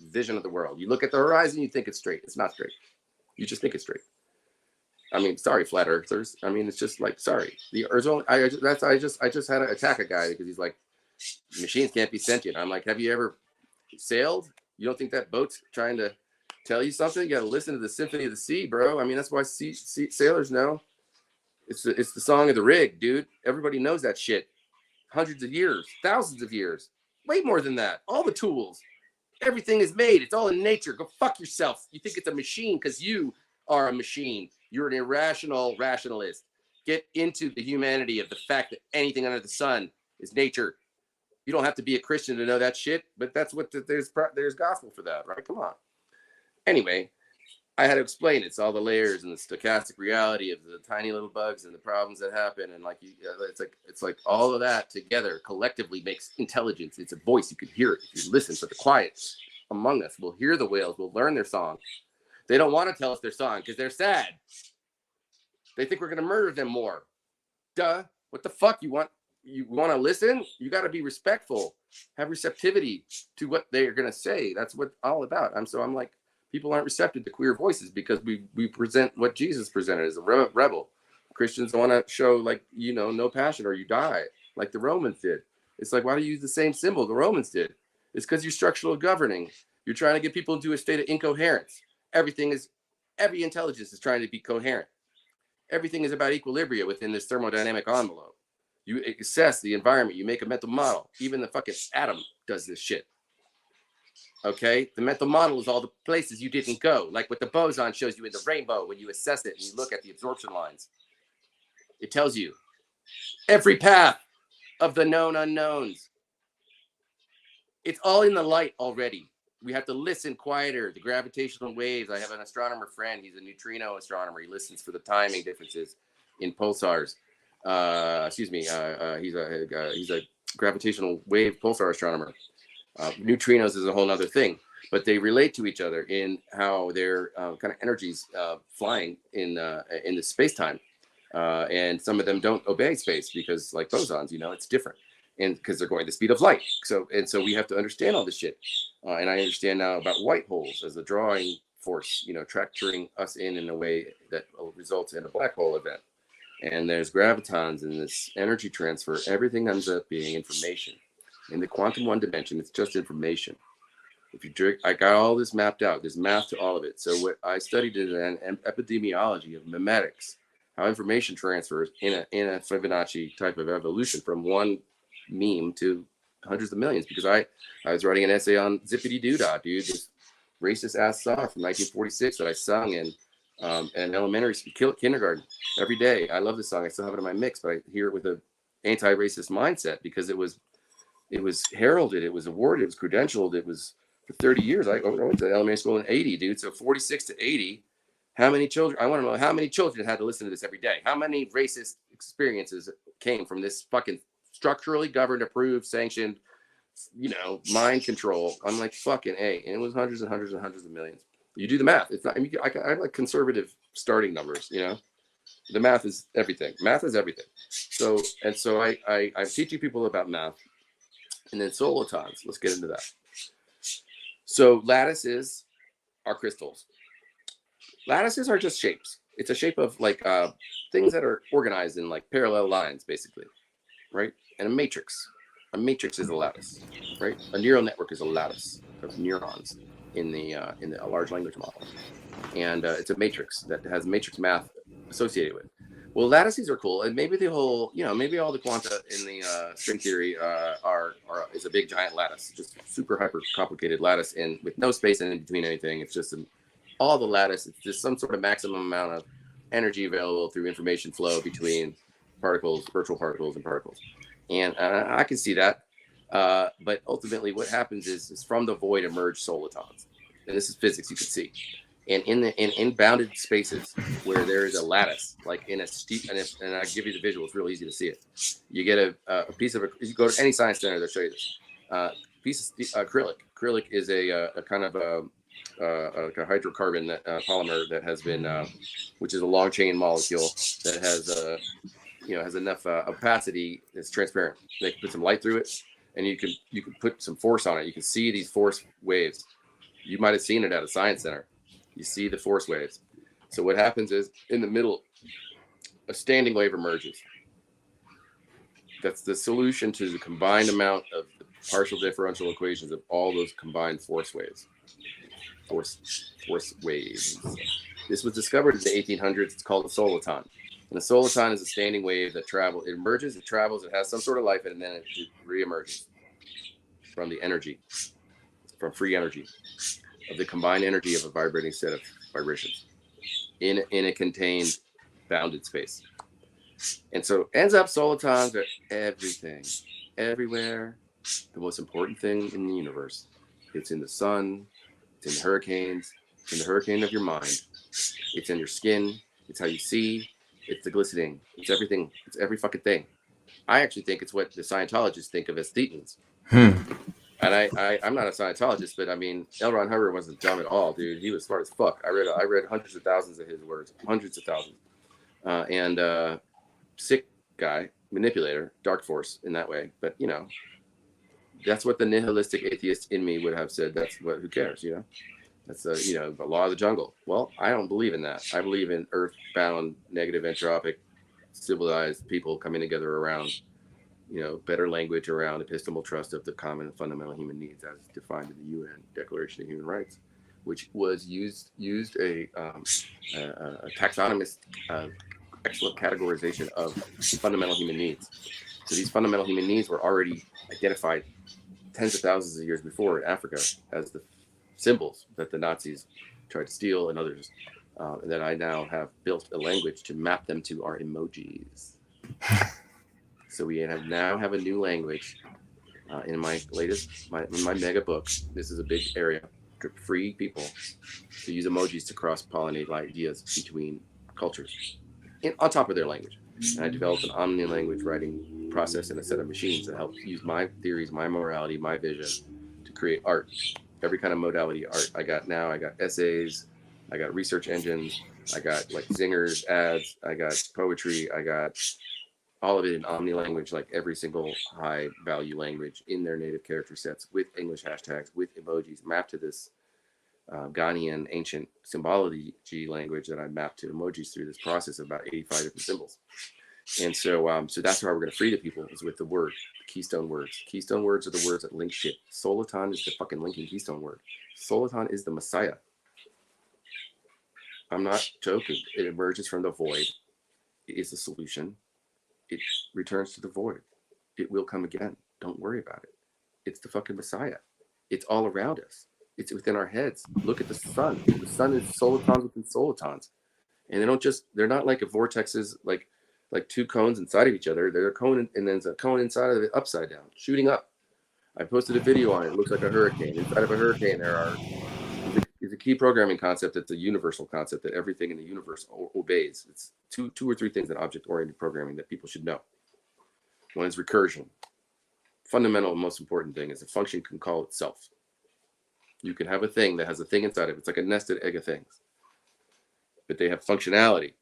vision of the world. You look at the horizon, you think it's straight. It's not straight. You just think it's straight. I mean, sorry, flat earthers. I mean, it's just like, sorry. The Earth's only. I just had to attack a guy because he's like, machines can't be sentient. I'm like, have you ever sailed? You don't think that boat's trying to tell you something? You got to listen to the symphony of the sea, bro. I mean, that's why sailors know. It's the song of the rig, dude. Everybody knows that shit. Hundreds of years, thousands of years, way more than that. All the tools, everything is made. It's all in nature. Go fuck yourself. You think it's a machine because you are a machine. You're an irrational rationalist. Get into the humanity of the fact that anything under the sun is nature. You don't have to be a Christian to know that shit, but that's what there's gospel for that, right? Come on. Anyway, I had to explain it's all the layers and the stochastic reality of the tiny little bugs and the problems that happen, and it's like all of that together collectively makes intelligence. It's a voice. You can hear it if you listen. But the quiet among us will hear the whales. Will learn their song. They don't want to tell us their song because they're sad. They think we're gonna murder them more. Duh. What the fuck? You want to listen? You got to be respectful. Have receptivity to what they are gonna say. That's what all about. I'm like. People aren't receptive to queer voices because we present what Jesus presented as a rebel. Christians want to show like, no passion or you die like the Romans did. It's like, why do you use the same symbol the Romans did? It's because you're structural governing. You're trying to get people into a state of incoherence. Every intelligence is trying to be coherent. Everything is about equilibria within this thermodynamic envelope. You assess the environment. You make a mental model. Even the fucking atom does this shit. Okay, the mental model is all the places you didn't go, like what the boson shows you in the rainbow when you assess it and you look at the absorption lines. It tells you every path of the known unknowns. It's all in the light already. We have to listen quieter. The gravitational waves. I have an astronomer friend. He's a neutrino astronomer. He listens for the timing differences in pulsars. He's a gravitational wave pulsar astronomer. Neutrinos is a whole other thing, but they relate to each other in how their kind of energies flying in the space-time, and some of them don't obey space because, like bosons, it's different, and because they're going the speed of light. So we have to understand all this shit, and I understand now about white holes as a drawing force, tractoring us in a way that results in a black hole event. And there's gravitons and this energy transfer. Everything ends up being information. In the quantum one dimension, it's just information. If you drink, I got all this mapped out. There's math to all of it. So what I studied is an epidemiology of memetics, how information transfers in a Fibonacci type of evolution from one meme to hundreds of millions. Because I was writing an essay on Zippity Doodah, dude, this racist ass song from 1946 that I sung in elementary school, kindergarten every day. I love this song. I still have it in my mix, but I hear it with an anti-racist mindset because it was heralded, it was awarded, it was credentialed, it was for 30 years. I went to elementary school in 80, dude. So 46 to 80, how many children, I want to know how many children had to listen to this every day? How many racist experiences came from this fucking structurally governed, approved, sanctioned, mind control? I'm like, fucking A. And it was hundreds and hundreds and hundreds of millions. You do the math. It's not, I like conservative starting numbers, The math is everything. Math is everything. So I'm teaching people about math. And then solitons, let's get into that. So lattices are crystals. Lattices are just shapes. It's a shape of like things that are organized in like parallel lines, basically, right? And a matrix is a lattice, right? A neural network is a lattice of neurons in a large language model, and it's a matrix that has matrix math associated with it. Well, lattices are cool, and maybe the whole, maybe all the quanta in the string theory is a big giant lattice, just super hyper complicated lattice, and with no space in between anything. It's just all the lattice. It's just some sort of maximum amount of energy available through information flow between particles, virtual particles, and particles. And I can see that. But ultimately what happens is from the void emerge solitons. And this is physics, you can see. And in bounded spaces where there is a lattice, like in a steep, and I give you the visual, it's real easy to see it. You get a piece of, you go to any science center, they'll show you this. Piece of acrylic. Acrylic is a kind of like a hydrocarbon polymer that has been, which is a long chain molecule that has, has enough opacity. It's transparent. They can put some light through it, and you can put some force on it. You can see these force waves. You might have seen it at a science center. You see the force waves. So what happens is in the middle, a standing wave emerges. That's the solution to the combined amount of the partial differential equations of all those combined force waves. Force waves. This was discovered in the 1800s. It's called a soliton. And a soliton is a standing wave that travels. It emerges, it travels, it has some sort of life, and then it re-emerges from the energy, from free energy, of the combined energy of a vibrating set of vibrations in a contained, bounded space. And so ends up solitons are everything, everywhere. The most important thing in the universe. It's in the sun, it's in the hurricanes, it's in the hurricane of your mind. It's in your skin, it's how you see, it's the glistening, it's everything, it's every fucking thing. I actually think it's what the Scientologists think of as thetans. And I'm not a Scientologist, but I mean, L. Ron Hubbard wasn't dumb at all, dude. He was smart as fuck. I read hundreds of thousands of his words, hundreds of thousands. And sick guy, manipulator, dark force in that way. But, you know, that's what the nihilistic atheist in me would have said. That's what, who cares, you know? That's the law of the jungle. Well, I don't believe in that. I believe in earth-bound, negative, entropic, civilized people coming together around, better language around epistemal trust of the common and fundamental human needs as defined in the UN Declaration of Human Rights, which was used a taxonomist excellent categorization of fundamental human needs. So these fundamental human needs were already identified tens of thousands of years before in Africa as the symbols that the Nazis tried to steal and others, and that I now have built a language to map them to our emojis. So we now have a new language in my mega book. This is a big area to free people to use emojis to cross-pollinate ideas between cultures on top of their language. And I developed an omni language writing process and a set of machines that help use my theories, my morality, my vision to create art, every kind of modality of art. I got essays, I got research engines, I got like zingers, ads, I got poetry, I got all of it in omni language, like every single high value language in their native character sets with English hashtags, with emojis mapped to this Ghanaian ancient symbology language that I mapped to emojis through this process of about 85 different symbols. And so that's how we're going to free the people, is with the word, the keystone words. Keystone words are the words that link shit. Soliton is the fucking linking keystone word. Soliton is the Messiah. I'm not joking. It emerges from the void. It is the solution. It returns to the void. It will come again. Don't worry about it. It's the fucking Messiah. It's all around us. It's within our heads. Look at the sun. The sun is solitons within solitons. And they're not like vortexes, like two cones inside of each other. They're a cone, and then there's a cone inside of it upside down, shooting up. I posted a video on it. It looks like a hurricane. Inside of a hurricane, is a key programming concept. It's a universal concept that everything in the universe obeys. It's two or three things in object-oriented programming that people should know. One is recursion. Fundamental and most important thing is a function can call itself. You can have a thing that has a thing inside of it. It's like a nested egg of things, but they have functionality.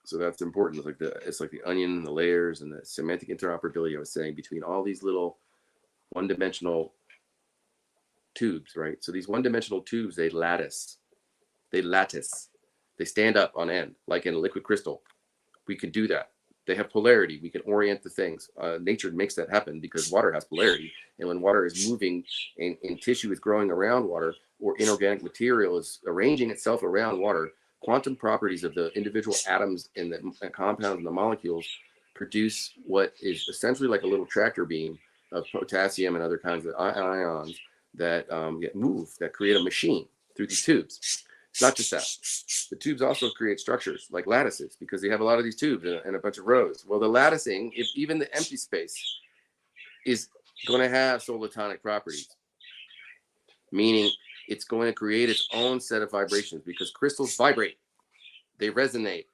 So that's important. It's like the onion and the layers and the semantic interoperability I was saying between all these little one-dimensional tubes, right? So these one-dimensional tubes, they lattice. They stand up on end, like in a liquid crystal. We can do that. They have polarity. We can orient the things. Nature makes that happen because water has polarity. And when water is moving and tissue is growing around water, or inorganic material is arranging itself around water, quantum properties of the individual atoms and the compounds and the molecules produce what is essentially like a little tractor beam of potassium and other kinds of ions that get moved, that create a machine through these tubes. Not just that. The tubes also create structures like lattices because they have a lot of these tubes and a bunch of rows. Well, the latticing, if even the empty space is going to have solitonic properties, meaning it's going to create its own set of vibrations because crystals vibrate. They resonate.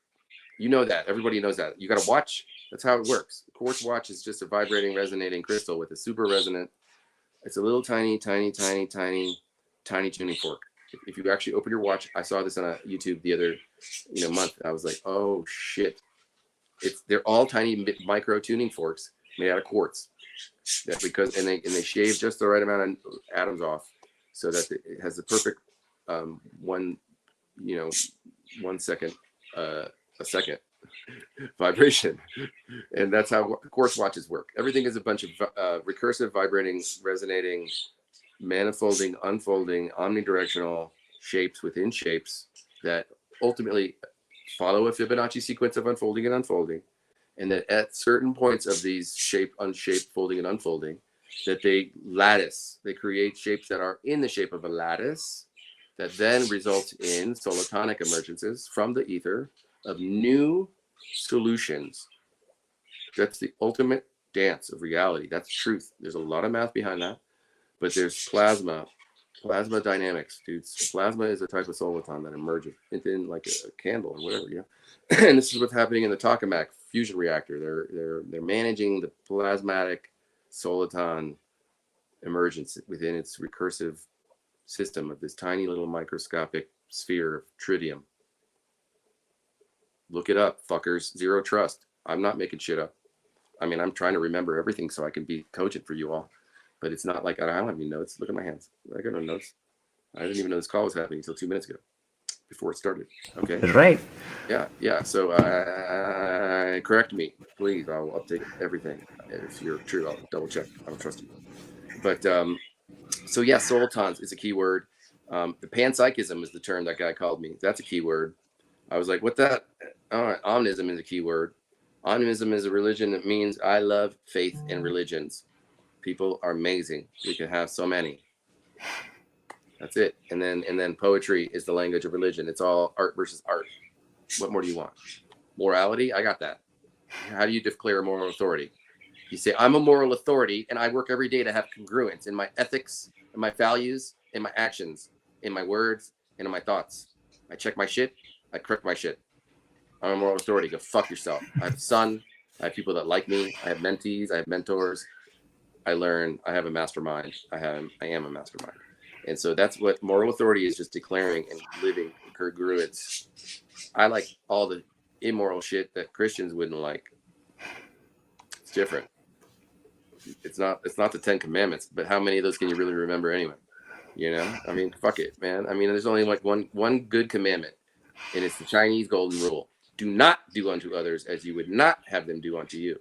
You know that. Everybody knows that. You got to watch. That's how it works. A quartz watch is just a vibrating, resonating crystal with a super resonant. It's a little tiny tuning fork. If you actually open your watch, I saw this on a YouTube the other month. I was like, oh shit. They're all tiny micro tuning forks made out of quartz. That's because and they shave just the right amount of atoms off so that it has the perfect 1 second a second vibration. And that's how quartz watches work. Everything is a bunch of recursive, vibrating, resonating, manifolding, unfolding, omnidirectional shapes within shapes that ultimately follow a Fibonacci sequence of unfolding and unfolding. And that at certain points of these shape, unshaped, folding and unfolding, that they lattice. They create shapes that are in the shape of a lattice that then results in solitonic emergences from the ether of new solutions. That's the ultimate dance of reality. That's truth. There's a lot of math behind that, but there's plasma dynamics, dudes. Plasma is a type of soliton that emerges within like a candle or whatever, yeah. And this is what's happening in the tokamak fusion reactor. They're managing the plasmatic soliton emergence within its recursive system of this tiny little microscopic sphere of tritium. Look it up, fuckers. Zero trust. I'm not making shit up. I mean, I'm trying to remember everything so I can be cogent for you all. But it's not like I don't have any notes. Look at my hands. I got no notes. I didn't even know this call was happening until 2 minutes ago, before it started. Okay. That's right. Yeah. So correct me, please. I'll update everything. If you're true, I'll double check. I don't trust you. But so yeah, solitons is a key word. The panpsychism is the term that guy called me. That's a key word. I was like, what that? All right, omnism is a key word. Omnism is a religion that means I love faith and religions. People are amazing. We can have so many. That's it. And then poetry is the language of religion. It's all art versus art. What more do you want? Morality? I got that. How do you declare a moral authority? You say, I'm a moral authority and I work every day to have congruence in my ethics, in my values, in my actions, in my words, and in my thoughts. I check my shit. I correct my shit. I'm a moral authority. Go fuck yourself. I have a son. I have people that like me. I have mentees. I have mentors. I learn. I have a mastermind. I am a mastermind. And so that's what moral authority is, just declaring and living congruence. I like all the immoral shit that Christians wouldn't like. It's different. It's not the 10 Commandments, but how many of those can you really remember anyway? You know, I mean, fuck it, man. I mean, there's only like one good commandment, and it's the Chinese golden rule. Do not do unto others as you would not have them do unto you.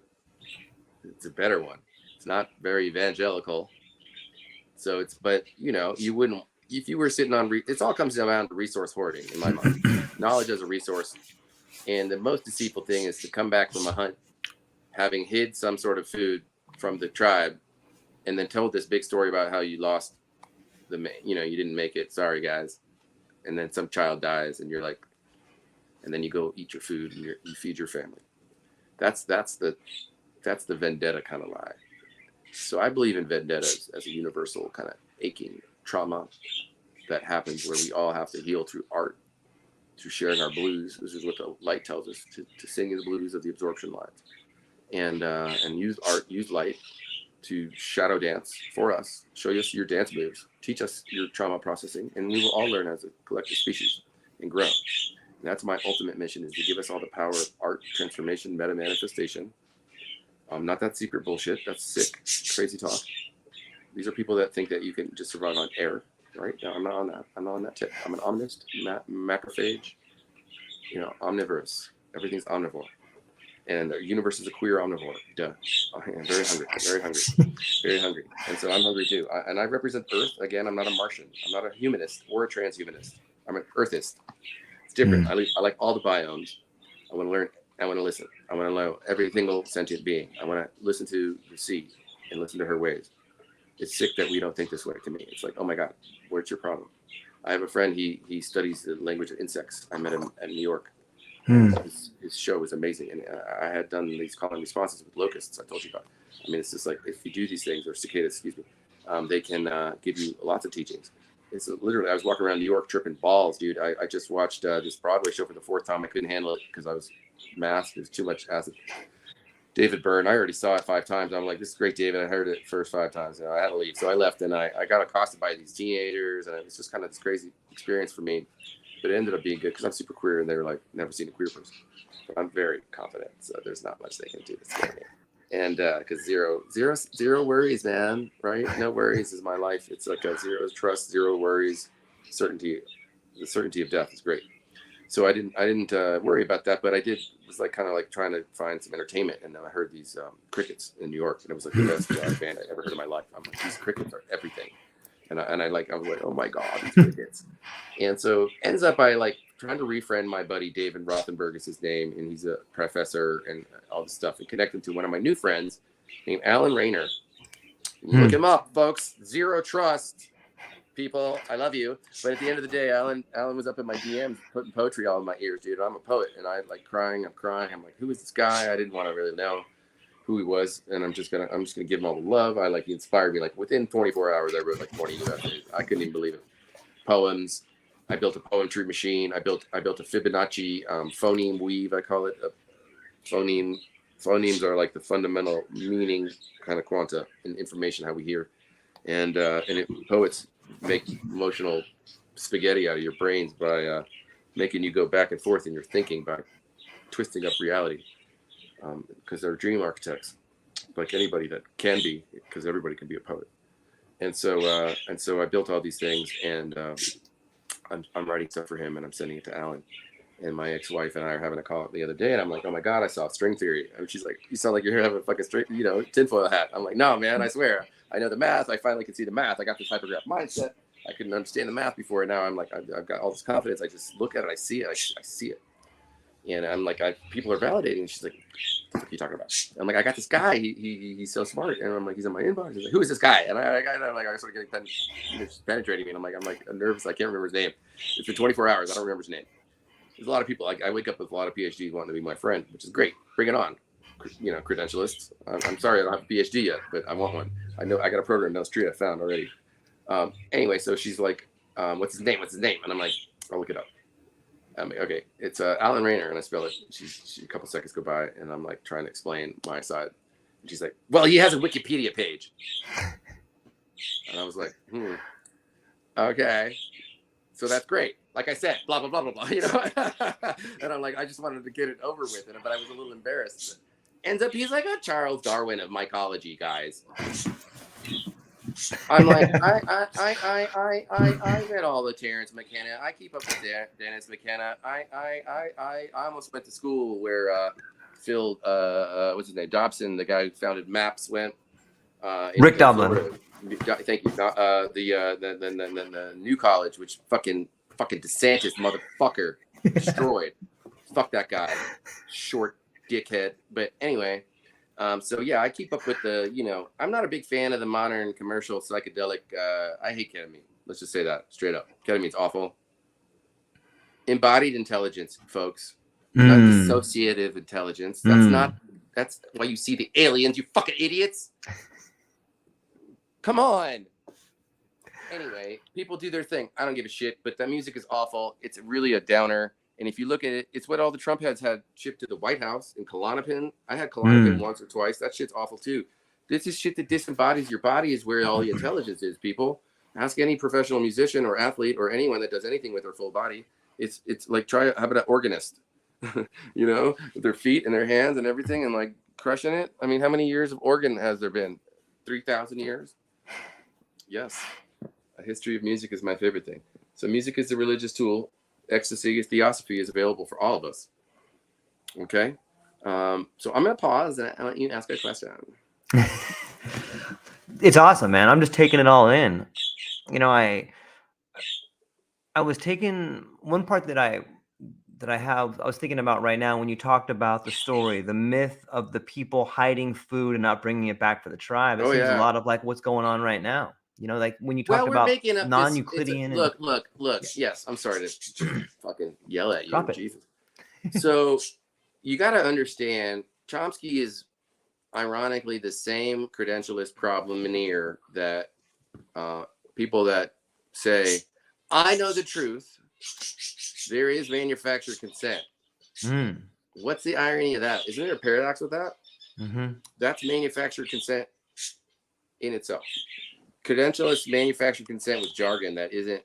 It's a better one. It's not very evangelical. So but you wouldn't, if you were sitting on, it all comes down to resource hoarding in my mind. Knowledge as a resource. And the most deceitful thing is to come back from a hunt, having hid some sort of food from the tribe, and then told this big story about how you lost you didn't make it. Sorry, guys. And then some child dies and you're like, and then you go eat your food and you feed your family. That's the vendetta kind of lie. So I believe in vendettas as a universal kind of aching trauma that happens where we all have to heal through art, through sharing our blues. This is what the light tells us, to sing the blues of the absorption lines, and use art, use light to shadow dance for us, show us your dance moves, teach us your trauma processing, and we will all learn as a collective species and grow. And that's my ultimate mission, is to give us all the power of art, transformation, meta manifestation. Not that secret bullshit. That's sick, crazy talk. These are people that think that you can just survive on air, right? No, I'm not on that. I'm not on that tip. I'm an omnist, macrophage, omnivorous. Everything's omnivore. And the universe is a queer omnivore. Duh. I'm very hungry. And so I'm hungry too. And I represent Earth. Again, I'm not a Martian. I'm not a humanist or a transhumanist. I'm an Earthist. It's different. I like all the biomes. I want to learn. I want to listen. I want to know every single sentient being. I want to listen to the sea and listen to her ways. It's sick that we don't think this way. To me, it's like, oh my God, where's your problem? I have a friend, he studies the language of insects. I met him at New York. His show was amazing. And I had done these call and responses with locusts I told you about. I mean, it's just like, if you do these things, or cicadas, excuse me, they can give you lots of teachings. It's literally, I was walking around New York tripping balls, dude. I just watched this Broadway show for the 4th time. I couldn't handle it because I was masked. There's too much acid. David Byrne, I already saw it 5 times. I'm like, this is great, David. I heard it first 5 times. I had to leave. So I left, and I got accosted by these teenagers, and it was just kind of this crazy experience for me. But it ended up being good because I'm super queer, and they were like, never seen a queer person. But I'm very confident, so there's not much they can do to scare me. And because zero worries, man, right? No worries is my life. It's like a zero trust, zero worries, certainty. The certainty of death is great. So I didn't worry about that, but I was like kind of like trying to find some entertainment, and then I heard these crickets in New York, and it was like the best jazz band I'd ever heard in my life. I'm like, these crickets are everything, and I was like, oh my god, these crickets. And so ends up I like trying to refriend my buddy David Rothenberg is his name, and he's a professor and all this stuff, and connect him to one of my new friends named Alan Rayner. Look him up, folks. Zero trust. People, I love you, but at the end of the day, Alan was up in my DMs putting poetry all in my ears, dude. I'm a poet, and I like crying. I'm crying. I'm like, who is this guy? I didn't want to really know who he was, and I'm just gonna give him all the love. He inspired me. Like within 24 hours, I wrote like 20 new essays. I couldn't even believe it. Poems. I built a poetry machine. I built a Fibonacci phoneme weave. I call it a phoneme. Phonemes are like the fundamental meaning kind of quanta and information how we hear, and poets make emotional spaghetti out of your brains by making you go back and forth in your thinking by twisting up reality, because they're dream architects, like anybody that can be, because everybody can be a poet. And so I built all these things, and I'm writing stuff for him, and I'm sending it to Alan. And my ex-wife and I are having a call the other day, and I'm like, oh my god, I saw string theory. And she's like, you sound like you're having a fucking string, tinfoil hat. I'm like, no man, I swear. I know the math. I finally can see the math. I got this hypergraph mindset. I couldn't understand the math before, and now I'm like, I've got all this confidence. I just look at it, I see it, I see it, and I'm like, people are validating. And she's like, what the fuck are you talking about? I'm like, I got this guy. He's so smart, and I'm like, he's in my inbox. She's like, who is this guy? And I'm like, I sort of getting penetrating me, and I'm like nervous. I can't remember his name. It's been 24 hours. I don't remember his name. There's a lot of people. I wake up with a lot of PhDs wanting to be my friend, which is great. Bring it on, credentialists. I'm sorry I don't have a PhD yet, but I want one. I know I got a program in Australia I found already. Anyway, so she's like, what's his name? And I'm like, I'll look it up. Okay, it's Alan Rayner, and I spell it. She a couple seconds go by, and I'm like trying to explain my side. And she's like, well, he has a Wikipedia page. And I was like, okay. So that's great. Like I said, blah, blah, blah, blah, blah, And I'm like, I just wanted to get it over with, but I was a little embarrassed. Ends up, he's like a Charles Darwin of mycology, guys. I'm like, I read all the Terence McKenna. I keep up with Dennis McKenna. I almost went to school where Phil, what's his name? Dobson, the guy who founded MAPS, went. Rick Doblin. Thank you. The new college, which fucking DeSantis motherfucker destroyed. Fuck that guy, short dickhead. But anyway, so yeah, I keep up with I'm not a big fan of the modern commercial psychedelic. I hate ketamine. Let's just say that straight up. Ketamine's awful. Embodied intelligence, folks, not dissociative intelligence. That's why you see the aliens, you fucking idiots. Come on. Anyway, people do their thing. I don't give a shit, but that music is awful. It's really a downer. And if you look at it, it's what all the Trump heads had shipped to the White House in Klonopin. I had Klonopin once or twice. That shit's awful too. This is shit that disembodies your body, is where all the intelligence is, people. Ask any professional musician or athlete or anyone that does anything with their full body. It's like, how about an organist? With their feet and their hands and everything, and like crushing it. I mean, how many years of organ has there been? 3,000 years? Yes. A history of music is my favorite thing. So music is a religious tool. Ecstasy, theosophy is available for all of us. Okay? So I'm going to pause and I'll let you ask a question. It's awesome, man. I'm just taking it all in. I was taking one part that I was thinking about right now when you talked about the story, the myth of the people hiding food and not bringing it back for the tribe. It seems a lot of like what's going on right now. You know, like when you Well, talked we're about making up non-Euclidean. look. Yes, I'm sorry to fucking yell at you. Drop it. Jesus. So you got to understand, Chomsky is ironically the same credentialist problemeer that people that say, I know the truth, there is manufactured consent. What's the irony of that? Isn't there a paradox with that? That's manufactured consent in itself. Credentialist manufactured consent with jargon that isn't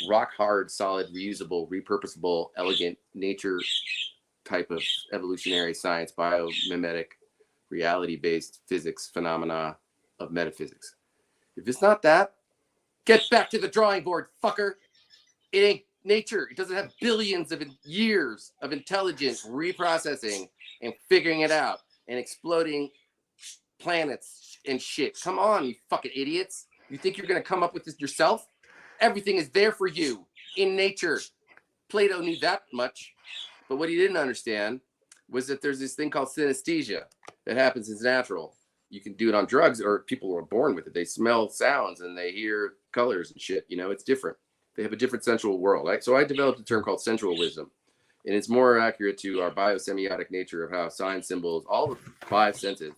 rock hard, solid, reusable, repurposable, elegant nature type of evolutionary science, biomimetic, reality-based physics phenomena of metaphysics. If it's not that, get back to the drawing board, fucker. It ain't nature. It doesn't have billions of years of intelligence reprocessing and figuring it out and exploding planets and shit. Come on, you fucking idiots. You think you're going to come up with this yourself? Everything is there for you in nature. Plato knew that much. But what he didn't understand was that there's this thing called synesthesia that happens. It's natural. You can do it on drugs, or people are born with it. They smell sounds and they hear colors and shit. You know, it's different. They have a different sensual world. Right? So I developed a term called sensual wisdom. And it's more accurate to our biosemiotic nature of how signs, symbols, all the five senses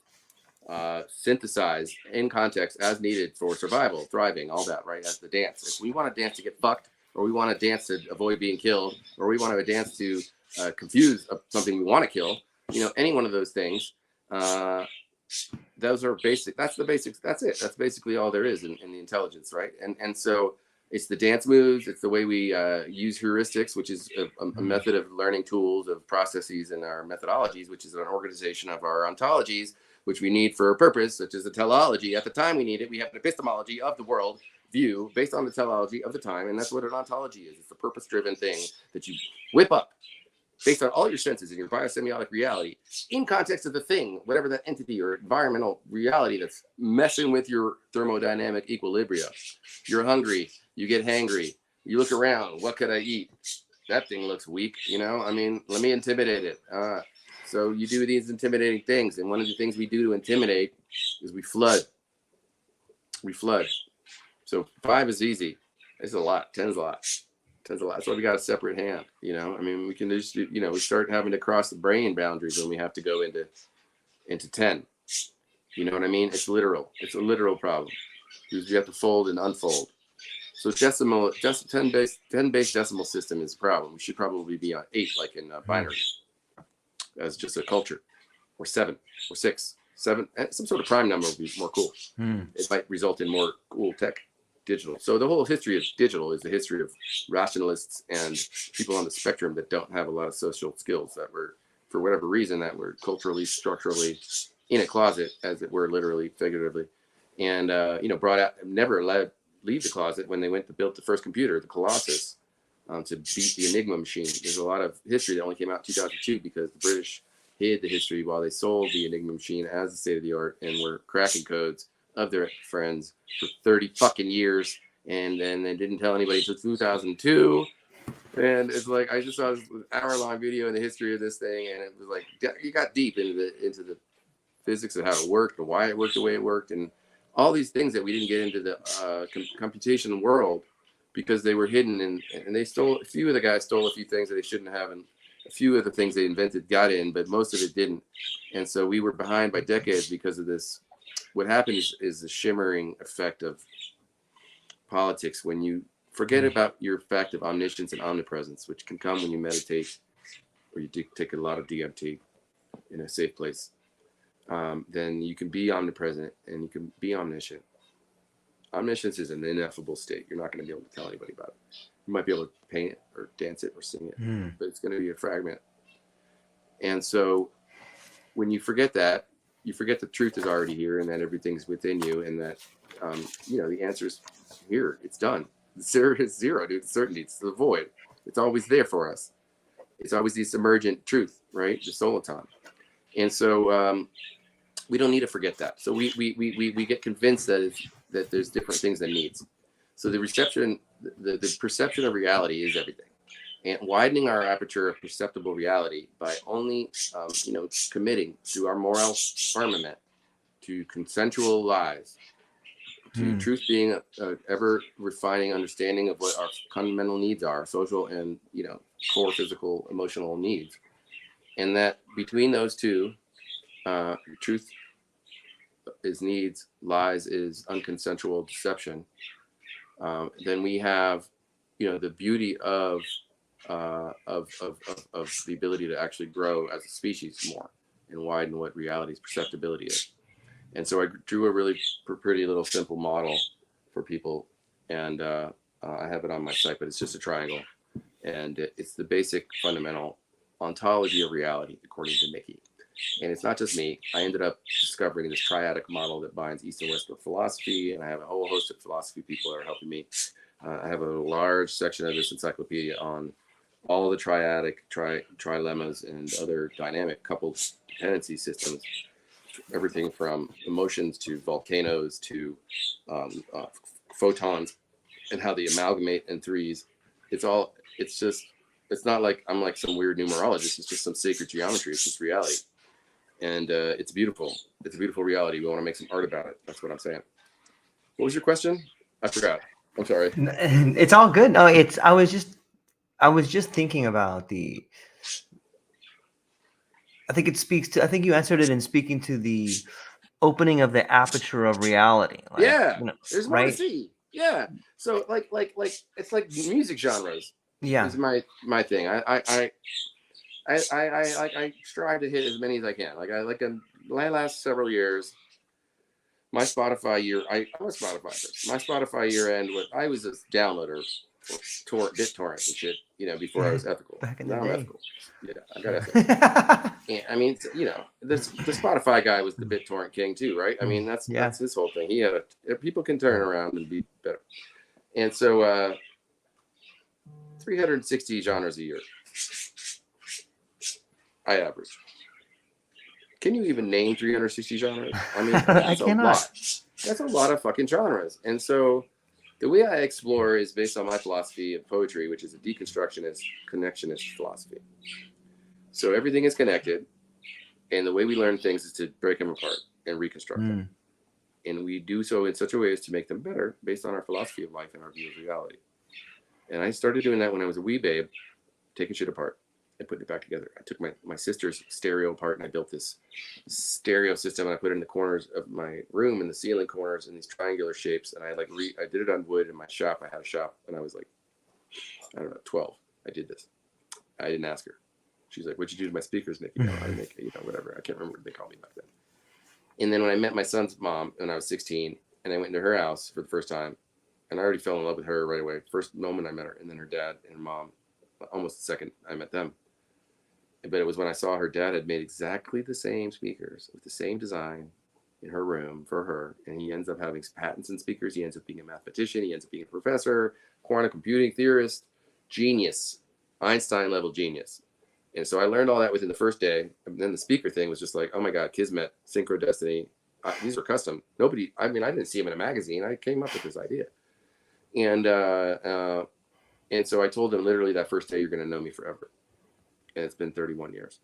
synthesize in context as needed for survival, thriving, all that, right? As the dance. If we want to dance to get fucked, or we want to dance to avoid being killed, or we want to dance to confuse something we want to kill, you know, any one of those things, those are basic. That's the basics. That's it. That's basically all there is in the intelligence, right? And so it's the dance moves. It's the way we use heuristics, which is a method of learning tools, of processes in our methodologies, which is an organization of our ontologies, which we need for a purpose, such as a teleology. At the time we need it, we have an epistemology of the world view based on the teleology of the time. And that's what an ontology is. It's a purpose-driven thing that you whip up based on all your senses in your biosemiotic reality in context of the thing, whatever that entity or environmental reality that's messing with your thermodynamic equilibria. You're hungry, you get hangry, you look around, what could I eat? That thing looks weak, you know? I mean, let me intimidate it. So you do these intimidating things. And one of the things we do to intimidate is we flood. We flood. So 5 is easy. It's a lot. 10's a lot. 10's a lot. That's why we got a separate hand. You know, I mean, we can just, you know, we start having to cross the brain boundaries when we have to go into 10. You know what I mean? It's literal. It's a literal problem. You have to fold and unfold. So 10 base decimal system is a problem. We should probably be on 8, like in binary, as just a culture, or 7, or 6, 7. Some sort of prime number would be more cool. It might result in more cool tech, digital. So the whole history of digital is the history of rationalists and people on the spectrum that don't have a lot of social skills, that were, for whatever reason, that were culturally, structurally in a closet, as it were, literally, figuratively, and you know, brought out, never allowed leave the closet when they went to build the first computer, the Colossus, to beat the Enigma machine. There's a lot of history that only came out in 2002 because the British hid the history while they sold the Enigma machine as the state of the art and were cracking codes of their friends for 30 fucking years. And then they didn't tell anybody until 2002. And it's like, I just saw this hour-long video in the history of this thing, and it was like, you got deep into the physics of how it worked and why it worked the way it worked, and all these things that we didn't get into the computation world because they were hidden, and they stole, a few of the guys stole a few things that they shouldn't have, and a few of the things they invented got in, but most of it didn't. And so we were behind by decades because of this. What happened is the shimmering effect of politics when you forget about your fact of omniscience and omnipresence, which can come when you meditate or you take a lot of DMT in a safe place. Then you can be omnipresent and you can be omniscient. Omniscience is an ineffable state. You're not going to be able to tell anybody about it. You might be able to paint it or dance it or sing it, but it's going to be a fragment. And so when you forget that, you forget the truth is already here and that everything's within you, and that, you know, the answer is here. It's done. It's zero, dude. It's certainty. It's the void. It's always there for us. It's always this emergent truth, right? The soliton. And so we don't need to forget that. So we get convinced that there's different things than needs. So the perception of reality is everything. And widening our aperture of perceptible reality by only, committing to our moral armament to consensual lies to truth being a ever refining understanding of what our fundamental needs are, social and, core physical, emotional needs. And that between those two, truth is needs, lies is unconsensual deception. Then we have, the beauty of the ability to actually grow as a species more and widen what reality's perceptibility is. And so I drew a really pretty little simple model for people, and I have it on my site, but it's just a triangle, and it's the basic fundamental ontology of reality according to Nicky. And it's not just me. I ended up discovering this triadic model that binds East and West of philosophy, and I have a whole host of philosophy people that are helping me. I have a large section of this encyclopedia on all the triadic trilemmas and other dynamic coupled dependency systems, everything from emotions to volcanoes to photons and how they amalgamate in threes. It's not like I'm like some weird numerologist. It's just some sacred geometry. It's just reality. And it's beautiful. It's a beautiful reality. We want to make some art about it. That's what I'm saying. What was your question? I forgot. I'm sorry. It's all good. No, I was just thinking about I think you answered it in speaking to the opening of the aperture of reality. There's more to see. Yeah. So like it's like music genres. Yeah. Is my thing. I strive to hit as many as I can. In my last several years, my Spotify year, I'm a Spotify person. My Spotify year end, I was a downloader for BitTorrent and shit, before I was ethical. Back in the now day. I'm ethical. Yeah, I got ethical. Yeah, I mean, the Spotify guy was the BitTorrent king too, right? I mean, that's his whole thing. He had people can turn around and be better. And so 360 genres a year. I average. Can you even name 360 genres? I mean, that's a lot. That's a lot of fucking genres. And so the way I explore is based on my philosophy of poetry, which is a deconstructionist, connectionist philosophy. So everything is connected. And the way we learn things is to break them apart and reconstruct them. And we do so in such a way as to make them better based on our philosophy of life and our view of reality. And I started doing that when I was a wee babe, taking shit apart and putting it back together. I took my sister's stereo apart and I built this stereo system, and I put it in the corners of my room, in the ceiling corners, in these triangular shapes. And I did it on wood in my shop. I had a shop, and I was like, I don't know, 12. I did this. I didn't ask her. She's like, "What'd you do to my speakers, Nicky?" I make whatever. I can't remember what they called me back then. And then when I met my son's mom when I was 16, and I went into her house for the first time, and I already fell in love with her right away. First moment I met her, and then her dad and her mom, almost the second I met them. But it was when I saw her dad had made exactly the same speakers with the same design in her room for her. And he ends up having patents in speakers. He ends up being a mathematician. He ends up being a professor, quantum computing theorist, genius, Einstein level genius. And so I learned all that within the first day. And then the speaker thing was just like, oh my God, Kismet, Synchro Destiny. These are custom. I didn't see them in a magazine. I came up with this idea. And so I told him literally that first day, you're going to know me forever. And it's been 31 years.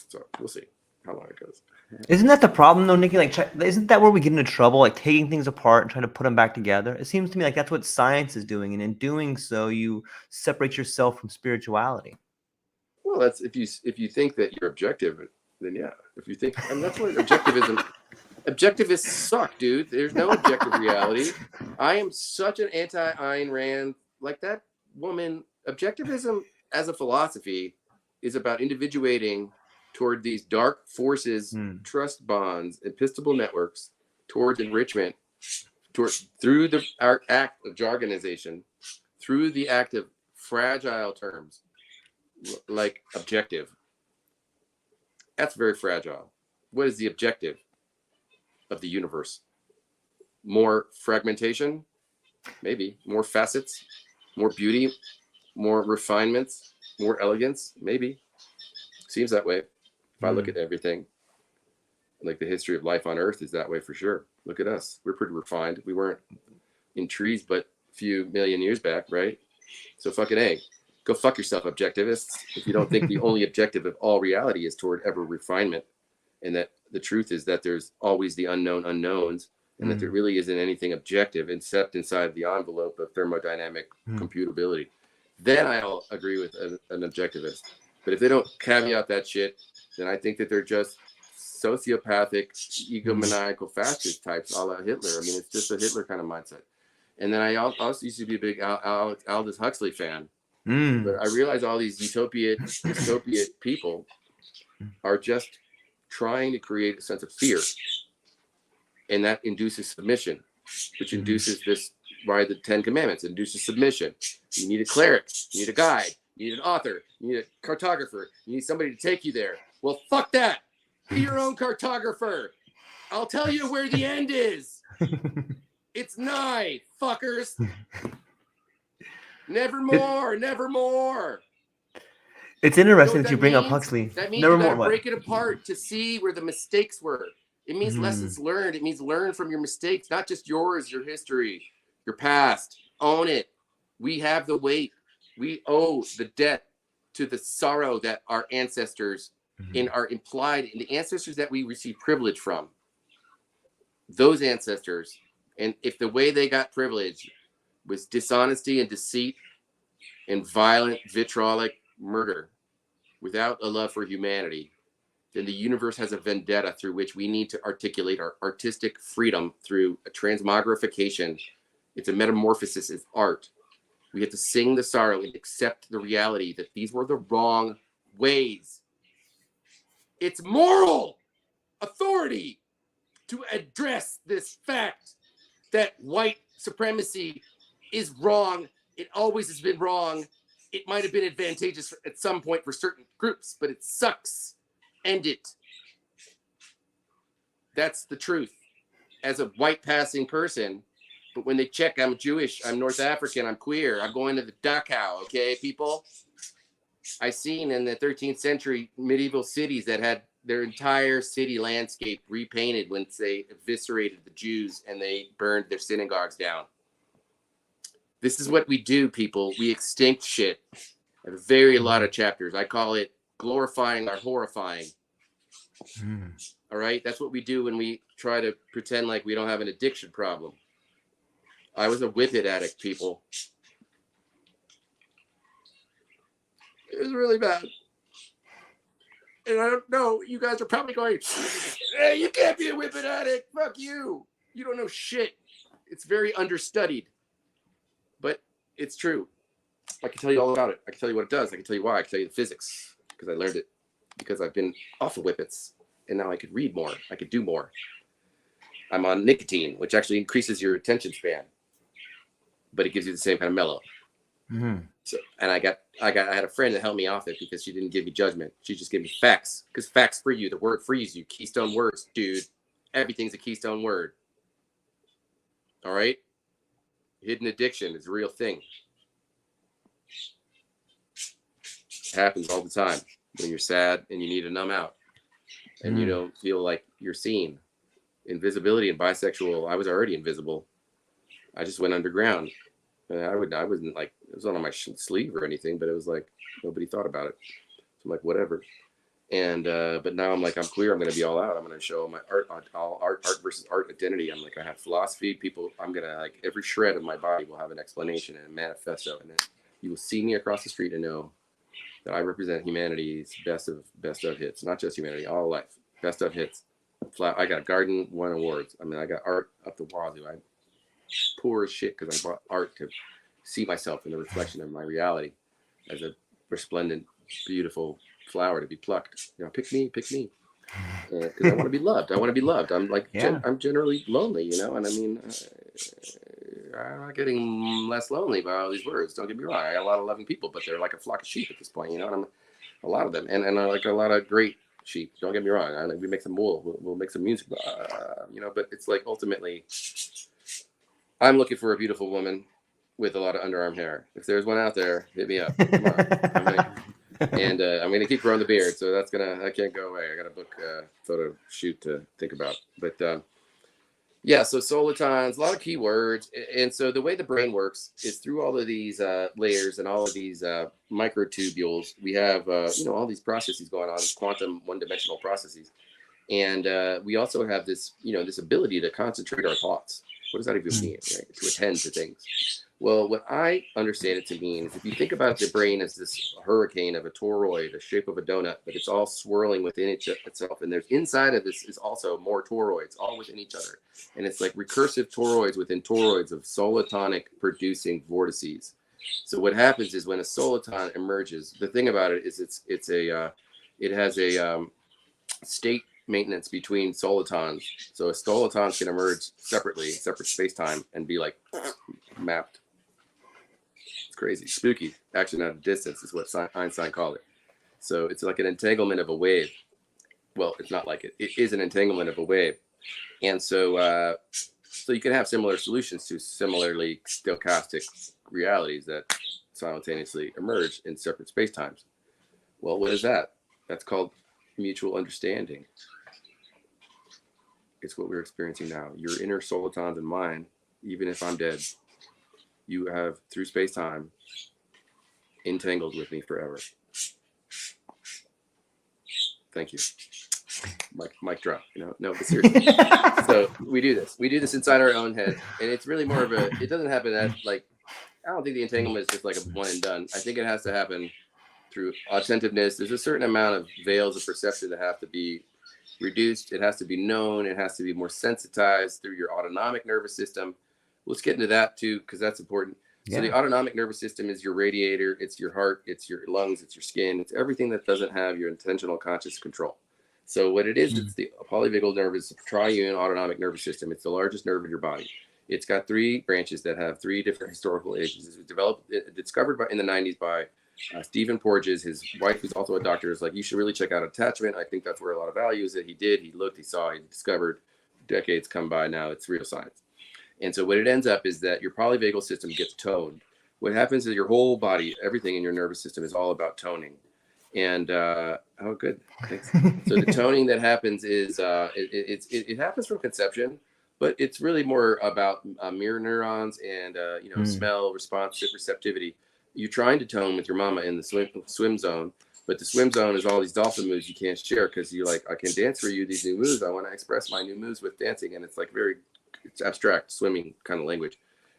So we'll see how long it goes. Isn't that the problem though, Nicky? Isn't that where we get into trouble, like taking things apart and trying to put them back together? It seems to me like that's what science is doing. And in doing so, you separate yourself from spirituality. Well, that's if you think that you're objective, then yeah. If you think, that's what objectivism. Objectivists suck, dude. There's no objective reality. I am such an anti-Ayn Rand. Like that woman. Objectivism as a philosophy is about individuating toward these dark forces, trust bonds, epistemal networks, towards enrichment, through the act of jargonization, through the act of fragile terms like objective. That's very fragile. What is the objective of the universe? More fragmentation? Maybe. More facets? More beauty? More refinements? More elegance? Maybe. Seems that way. If I look at everything, like the history of life on Earth is that way for sure. Look at us. We're pretty refined. We weren't in trees but a few million years back, right? So fucking A. Go fuck yourself, objectivists. If you don't think the only objective of all reality is toward ever refinement, and that the truth is that there's always the unknown unknowns, and that there really isn't anything objective except inside the envelope of thermodynamic computability. Then I'll agree with an objectivist. But if they don't caveat that shit, then I think that they're just sociopathic, egomaniacal fascist types, a la Hitler. I mean, it's just a Hitler kind of mindset. And then I also used to be a big Aldous Huxley fan. But I realize all these dystopia people are just trying to create a sense of fear. And that induces submission, which induces this, by the 10 Commandments, induces submission. You need a cleric, you need a guide, you need an author, you need a cartographer, you need somebody to take you there. Well, fuck that. Be your own cartographer. I'll tell you where the end is. It's nigh, fuckers. Nevermore, nevermore. It's interesting that you bring up Huxley. That means you gotta break it apart to see where the mistakes were. It means lessons learned. It means learn from your mistakes, not just yours, your history, your past. Own it. We have the weight. We owe the debt to the sorrow that our ancestors are implied in the ancestors that we receive privilege from. Those ancestors, and if the way they got privilege was dishonesty and deceit and violent, vitriolic murder without a love for humanity, then the universe has a vendetta through which we need to articulate our artistic freedom through a transmogrification. It's a metamorphosis, it's art. We have to sing the sorrow and accept the reality that these were the wrong ways. It's moral authority to address this fact that white supremacy is wrong. It always has been wrong. It might have been advantageous at some point for certain groups, but it sucks. End it. That's the truth. As a white passing person, but when they check, I'm Jewish, I'm North African, I'm queer, I'm going to the Dachau, okay, people? I seen in the 13th century medieval cities that had their entire city landscape repainted when they eviscerated the Jews and they burned their synagogues down. This is what we do, people. We extinct shit. I have a lot of chapters. I call it glorifying our horrifying. All right? That's what we do when we try to pretend like we don't have an addiction problem. I was a whippet addict, people. It was really bad. And I don't know, you guys are probably going, hey, you can't be a whippet addict. Fuck you. You don't know shit. It's very understudied. But it's true. I can tell you all about it. I can tell you what it does. I can tell you why. I can tell you the physics because I learned it because I've been off of whippets and now I could read more. I could do more. I'm on nicotine, which actually increases your attention span, but it gives you the same kind of mellow. So, and I had a friend that helped me off it because she didn't give me judgment. She just gave me facts because facts free you. The word frees you. Keystone words, dude. Everything's a keystone word. All right. Hidden addiction is a real thing. It happens all the time when you're sad and you need to numb out and you don't feel like you're seen. Invisibility and bisexual. I was already invisible. I just went underground. I wasn't like, it was not on my sleeve or anything, but it was like, nobody thought about it. So I'm like, whatever. And, but now I'm like, I'm queer. I'm going to be all out. I'm going to show my art versus art identity. I'm like, I have philosophy, people. I'm going to like every shred of my body will have an explanation and a manifesto. And then you will see me across the street and know that I represent humanity's best of hits, not just humanity, all life, best of hits. I got Garden 1 awards. I mean, I got art up the wazoo. I poor as shit because I bought art to see myself in the reflection of my reality as a resplendent, beautiful flower to be plucked. You know, pick me. Because I want to be loved. I'm like, I'm generally lonely, you know, and I mean, I'm not getting less lonely by all these words. Don't get me wrong. I got a lot of loving people, but they're like a flock of sheep at this point, you know, and I'm a lot of them. And I like a lot of great sheep. Don't get me wrong. We make some wool. We'll make some music, you know, but it's like ultimately, I'm looking for a beautiful woman with a lot of underarm hair. If there's one out there, hit me up. Come on. I'm going to keep growing the beard. So I can't go away. I got to book a photo shoot to think about. But yeah, so solitons, a lot of keywords. And so the way the brain works is through all of these layers and all of these microtubules. We have, all these processes going on, quantum one-dimensional processes. And we also have this, this ability to concentrate our thoughts. What does that even mean, right? To attend to things. Well, what I understand it to mean is if you think about the brain as this hurricane of a toroid, the shape of a donut, but it's all swirling within itself. And there's inside of this is also more toroids, all within each other. And it's like recursive toroids within toroids of solitonic producing vortices. So what happens is when a soliton emerges, the thing about it is it has a state maintenance between solitons. So a soliton can emerge separately, separate space-time, and be like mapped. It's crazy, spooky. Action at a distance is what Einstein called it. So it's like an entanglement of a wave. Well, it's not like it. It is an entanglement of a wave. And so you can have similar solutions to similarly stochastic realities that simultaneously emerge in separate spacetimes. Well, what is that? That's called mutual understanding. It's what we're experiencing now. Your inner solitons and mine, even if I'm dead, you have through space-time entangled with me forever. Thank you. Mic drop, no, but seriously. So we do this inside our own head, and it's really more of it doesn't happen at like, I don't think the entanglement is just like a one and done. I think it has to happen through attentiveness. There's a certain amount of veils of perception that have to be reduced. It has to be known. It has to be more sensitized through your autonomic nervous system. Let's get into that too, because that's important. Yeah. So the autonomic nervous system is your radiator. It's your heart. It's your lungs. It's your skin. It's everything that doesn't have your intentional conscious control. So what it is, it's the polyvagal nerve, is the triune autonomic nervous system. It's the largest nerve in your body. It's got 3 branches that have 3 different historical ages. It was discovered in the 90s by Stephen Porges. His wife, who's also a doctor, is like, you should really check out attachment. I think that's where a lot of value is. That he did. He looked, he saw, he discovered. Decades come by now. It's real science. And so what it ends up is that your polyvagal system gets toned. What happens is your whole body, everything in your nervous system is all about toning. And oh, good. Thanks. So the toning that happens is it happens from conception, but it's really more about mirror neurons and smell, response, receptivity. You're trying to tone with your mama in the swim zone, but the swim zone is all these dolphin moves you can't share because you're like, I can dance for you these new moves. I want to express my new moves with dancing, and it's like it's abstract swimming kind of language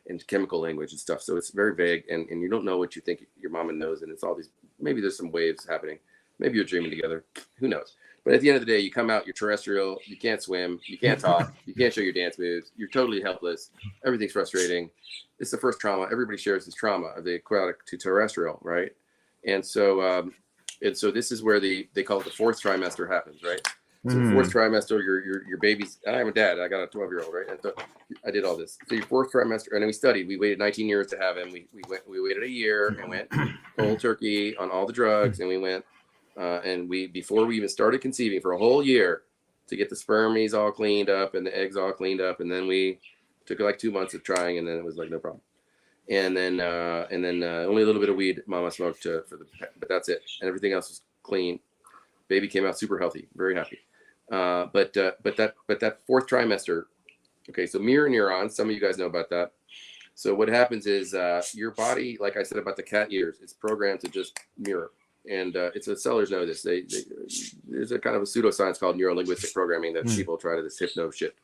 and chemical language and stuff. So it's very vague, and you don't know what you think your mama knows, and it's all these. Maybe there's some waves happening. Maybe you're dreaming together. Who knows? But at the end of the day, you come out, you're terrestrial. You can't swim. You can't talk. You can't show your dance moves. You're totally helpless. Everything's frustrating. It's the first trauma. Everybody shares this trauma of the aquatic to terrestrial, right? And so this is where they call it the 4th trimester happens, right? So the 4th trimester, your baby's. I'm a dad. I got a 12-year-old, right? And so I did all this. So your 4th trimester, and then we studied. We waited 19 years to have him. We waited a year and went cold turkey on all the drugs, and we went before we even started conceiving for a whole year to get the spermies all cleaned up and the eggs all cleaned up, and then we took like 2 months of trying, and then it was like no problem. And then only a little bit of weed mama smoked but that's it, and everything else was clean. Baby came out super healthy, very happy. But that 4th trimester, okay, so mirror neurons, some of you guys know about that. So what happens is your body, like I said about the cat ears, it's programmed to just mirror. And sellers know this. There's a kind of a pseudoscience called neuro-linguistic programming that people try to this hypno shit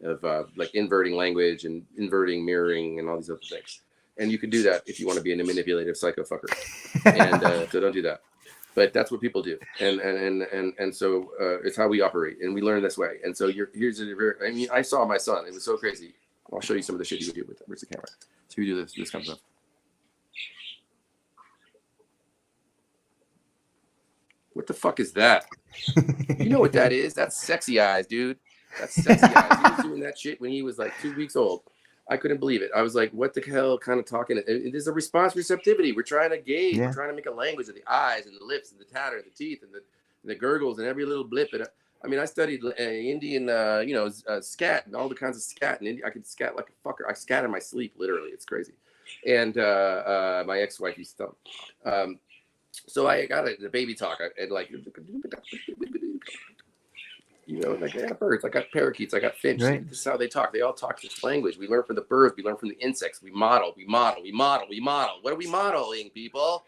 of like inverting language and inverting mirroring and all these other things. And you can do that if you want to be a manipulative psycho fucker. And so don't do that. But that's what people do, and so it's how we operate, and we learn this way. And so I saw my son; it was so crazy. I'll show you some of the shit he would do with it. Where's the camera? So you do this kind of stuff. What the fuck is that? You know what that is? That's sexy eyes, dude. That's sexy eyes. He was doing that shit when he was like 2 weeks old. I couldn't believe it. I was like, what the hell kind of talking? It is a response receptivity. We're trying to gauge. Yeah. We're trying to make a language of the eyes and the lips and the tatter, the teeth and the gurgles and every little blip. And I studied Indian, scat and all the kinds of scat in India. I could scat like a fucker. I scat in my sleep, literally. It's crazy. And my ex-wife used to tell me. So I got the baby talk. Like I got birds, I got parakeets, I got finch. Right. This is how they talk. They all talk this language. We learn from the birds. We learn from the insects. We model. What are we modeling, people?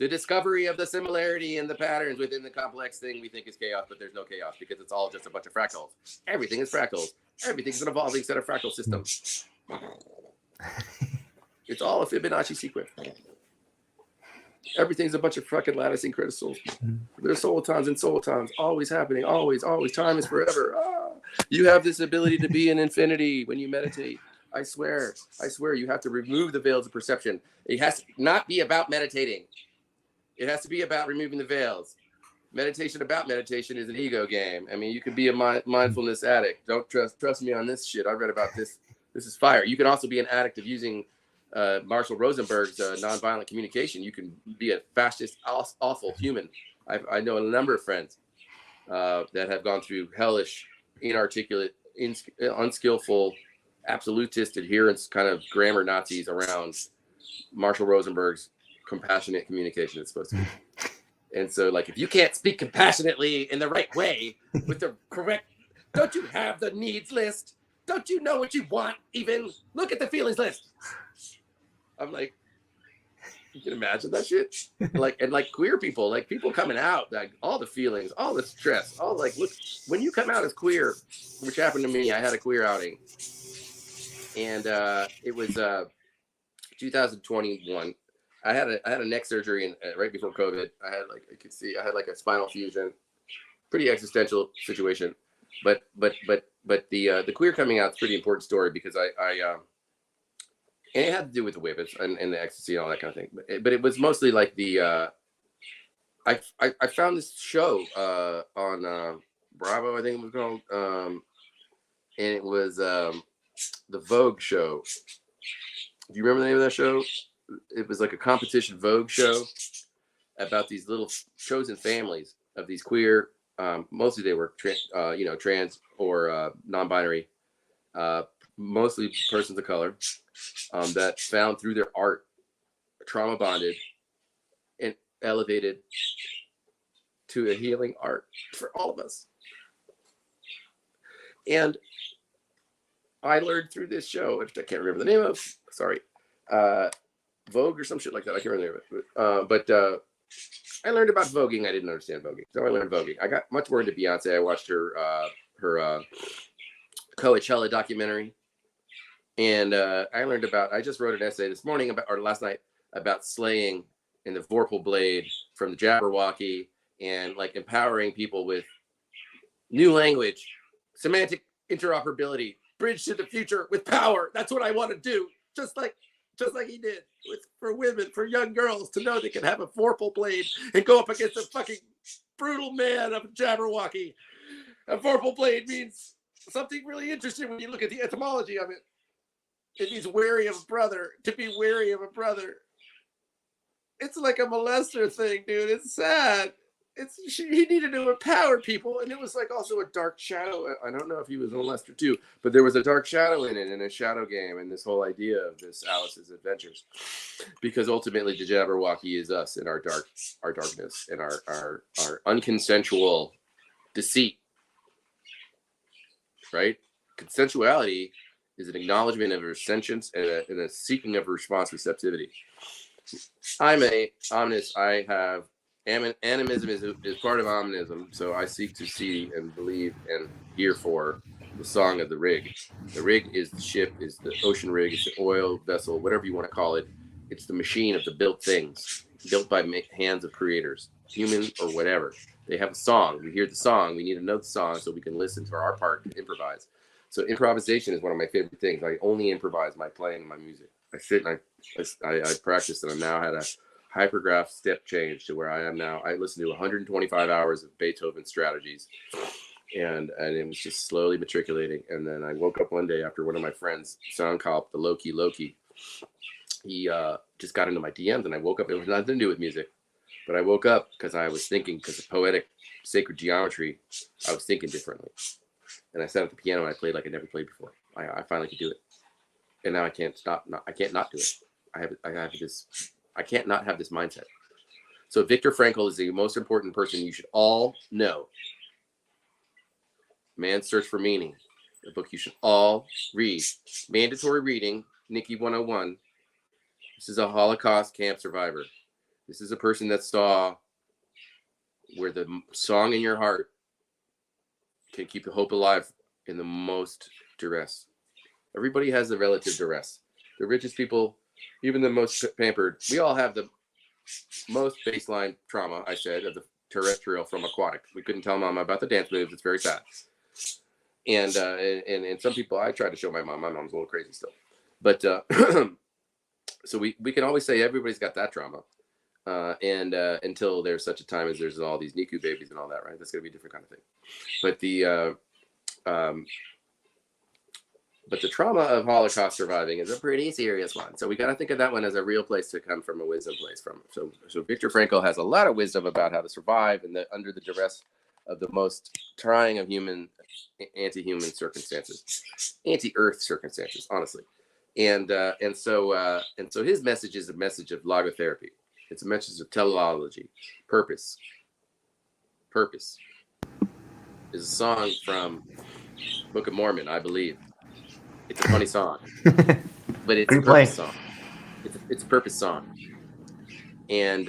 The discovery of the similarity and the patterns within the complex thing we think is chaos, but there's no chaos because it's all just a bunch of fractals. Everything is fractals. Everything's an evolving set of fractal systems. It's all a Fibonacci sequence. Everything's a bunch of fucking latticing crystals. There's solitons and solitons, always happening, always, always. Time is forever. You have this ability to be in infinity when you meditate. I swear, you have to remove the veils of perception. It has to not be about meditating. It has to be about removing the veils. Meditation about meditation is an ego game. I mean, you could be a mindfulness addict. Don't trust me on this shit. I read about this. This is fire. You can also be an addict of using Marshall Rosenberg's nonviolent communication. You can be a fascist, awful human. I know a number of friends that have gone through hellish, inarticulate, unskillful, absolutist adherence kind of grammar Nazis around Marshall Rosenberg's compassionate communication. It's supposed to be. And so, like, if you can't speak compassionately in the right way with the correct, don't you have the needs list? Don't you know what you want? Even look at the feelings list. I'm like, you can imagine that shit. Like, and like queer people, like people coming out, like all the feelings, all the stress, all like, look, when you come out as queer, which happened to me, I had a queer outing, and it was 2021. I had a neck surgery and right before COVID. I had like a spinal fusion, pretty existential situation. But the queer coming out is a pretty important story because I and it had to do with the whippets and the ecstasy and all that kind of thing. But it was mostly like the I found this show on Bravo, I think it was called, and it was the Vogue show. Do you remember the name of that show? It was like a competition Vogue show about these little chosen families of these queer, mostly they were trans or non-binary, mostly persons of color, that found through their art, trauma bonded and elevated to a healing art for all of us. And I learned through this show, which I can't remember the name of, sorry, Vogue or some shit like that. I can't remember it. But I learned about voguing. I didn't understand voguing, so I learned voguing. I got much more into Beyonce. I watched her Coachella documentary, and I learned about. I just wrote an essay this morning last night about slaying in the Vorpal blade from the Jabberwocky and like empowering people with new language, semantic interoperability, bridge to the future with power. That's what I want to do. Just like he did for women, for young girls to know they can have a Vorpal blade and go up against a fucking brutal man of Jabberwocky. A Vorpal blade means something really interesting when you look at the etymology of it. It means wary of a brother, to be wary of a brother. It's like a molester thing, dude. It's sad. He needed to empower people, and it was like also a dark shadow. I don't know if he was a molester too, but there was a dark shadow in it, and a shadow game, and this whole idea of this Alice's adventures, because ultimately the Jabberwocky is us in our darkness and our unconsensual deceit, right? Consensuality is an acknowledgement of her sentience and a seeking of response receptivity. I'm a omnis. I have animism is part of omnism, so I seek to see and believe and hear for the song of the rig. The rig is the ship, is the ocean rig, it's the oil vessel, whatever you want to call it. It's the machine of the built things, built by hands of creators, human or whatever. They have a song. We hear the song. We need to know the song so we can listen to our part to improvise. So improvisation is one of my favorite things. I only improvise my playing my music. I sit and I practice, and I now had a hypergraph step change to where I am now. I listen to 125 hours of Beethoven strategies, and it was just slowly matriculating. And then I woke up one day after one of my friends, Soundcop, the Loki, he just got into my DMs, and I woke up. It was nothing to do with music, but I woke up because I was thinking, because of poetic sacred geometry, I was thinking differently. And I sat at the piano and I played like I never played before. I finally could do it, and now I can't stop. I can't not do it. I can't not have this mindset. So Viktor Frankl is the most important person you should all know. Man's Search for Meaning, a book you should all read. Mandatory reading, Nicky 101. This is a Holocaust camp survivor. This is a person that saw where the song in your heart can keep the hope alive in the most duress. Everybody has the relative duress. The richest people, even the most pampered, we all have the most baseline trauma, I said, of the terrestrial from aquatic. We couldn't tell mama about the dance moves. It's very sad. And some people, I tried to show my mom. My mom's a little crazy still. But so we can always say everybody's got that trauma. And until there's such a time as there's all these Nicky babies and all that, right? That's going to be a different kind of thing. But the trauma of Holocaust surviving is a pretty serious one. So we got to think of that one as a real place to come from, a wisdom place from. So Viktor Frankl has a lot of wisdom about how to survive under the duress of the most trying of anti-human circumstances, anti-earth circumstances, honestly. And so his message is a message of logotherapy. It's a message of teleology. Purpose is a song from Book of Mormon, I believe. It's a funny song, but it's a purpose song. It's a purpose song. And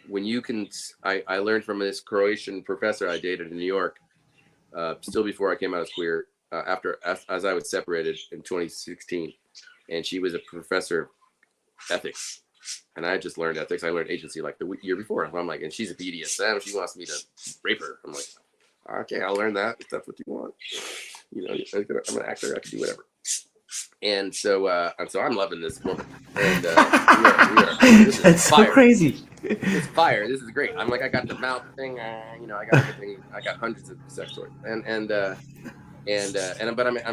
when you can, I learned from this Croatian professor I dated in New York, still before I came out as queer, as I was separated in 2016, and she was a professor of ethics. And I just learned ethics. I learned agency like the year before. I'm like, and she's a BDSM. She wants me to rape her. I'm like, okay, I'll learn that if that's what you want. You know, I'm an actor. I can do whatever. And so I'm loving this woman. And we are. That's so crazy. It's fire. This is great. I'm like, I got the mouth thing. I got everything. I got hundreds of sex toys. But I'm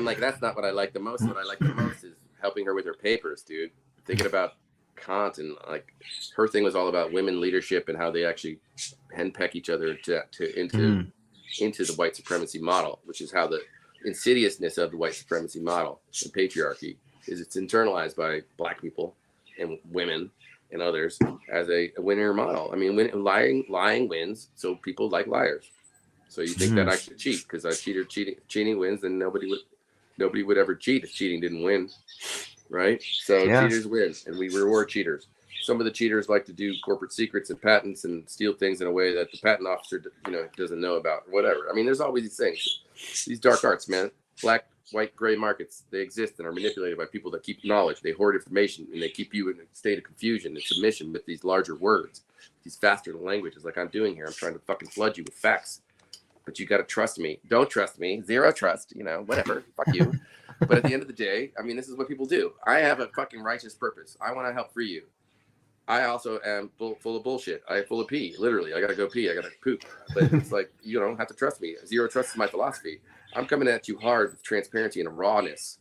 like, that's not what I like the most. What I like the most is helping her with her papers, dude. Thinking about Kant, and like her thing was all about women leadership and how they actually henpeck each other into the white supremacy model, which is how the insidiousness of the white supremacy model and patriarchy is. It's internalized by Black people and women and others as a winner model. I mean, lying wins, so people like liars. So you think that I should cheat because cheating wins, then nobody would ever cheat if cheating didn't win. Right? So cheaters win, and we reward cheaters. Some of the cheaters like to do corporate secrets and patents and steal things in a way that the patent officer, doesn't know about. Whatever. I mean, there's always these things, these dark arts, man. Black, white, gray markets. They exist and are manipulated by people that keep knowledge. They hoard information and they keep you in a state of confusion and submission with these larger words, these faster languages, like I'm doing here. I'm trying to fucking flood you with facts, but you got to trust me. Don't trust me. Zero trust. Whatever. Fuck you. But at the end of the day, I mean, this is what people do. I have a fucking righteous purpose. I want to help free you. I also am full of bullshit. I'm full of pee. Literally, I got to go pee. I got to poop. But it's like, you don't have to trust me. Zero trust is my philosophy. I'm coming at you hard with transparency and rawness.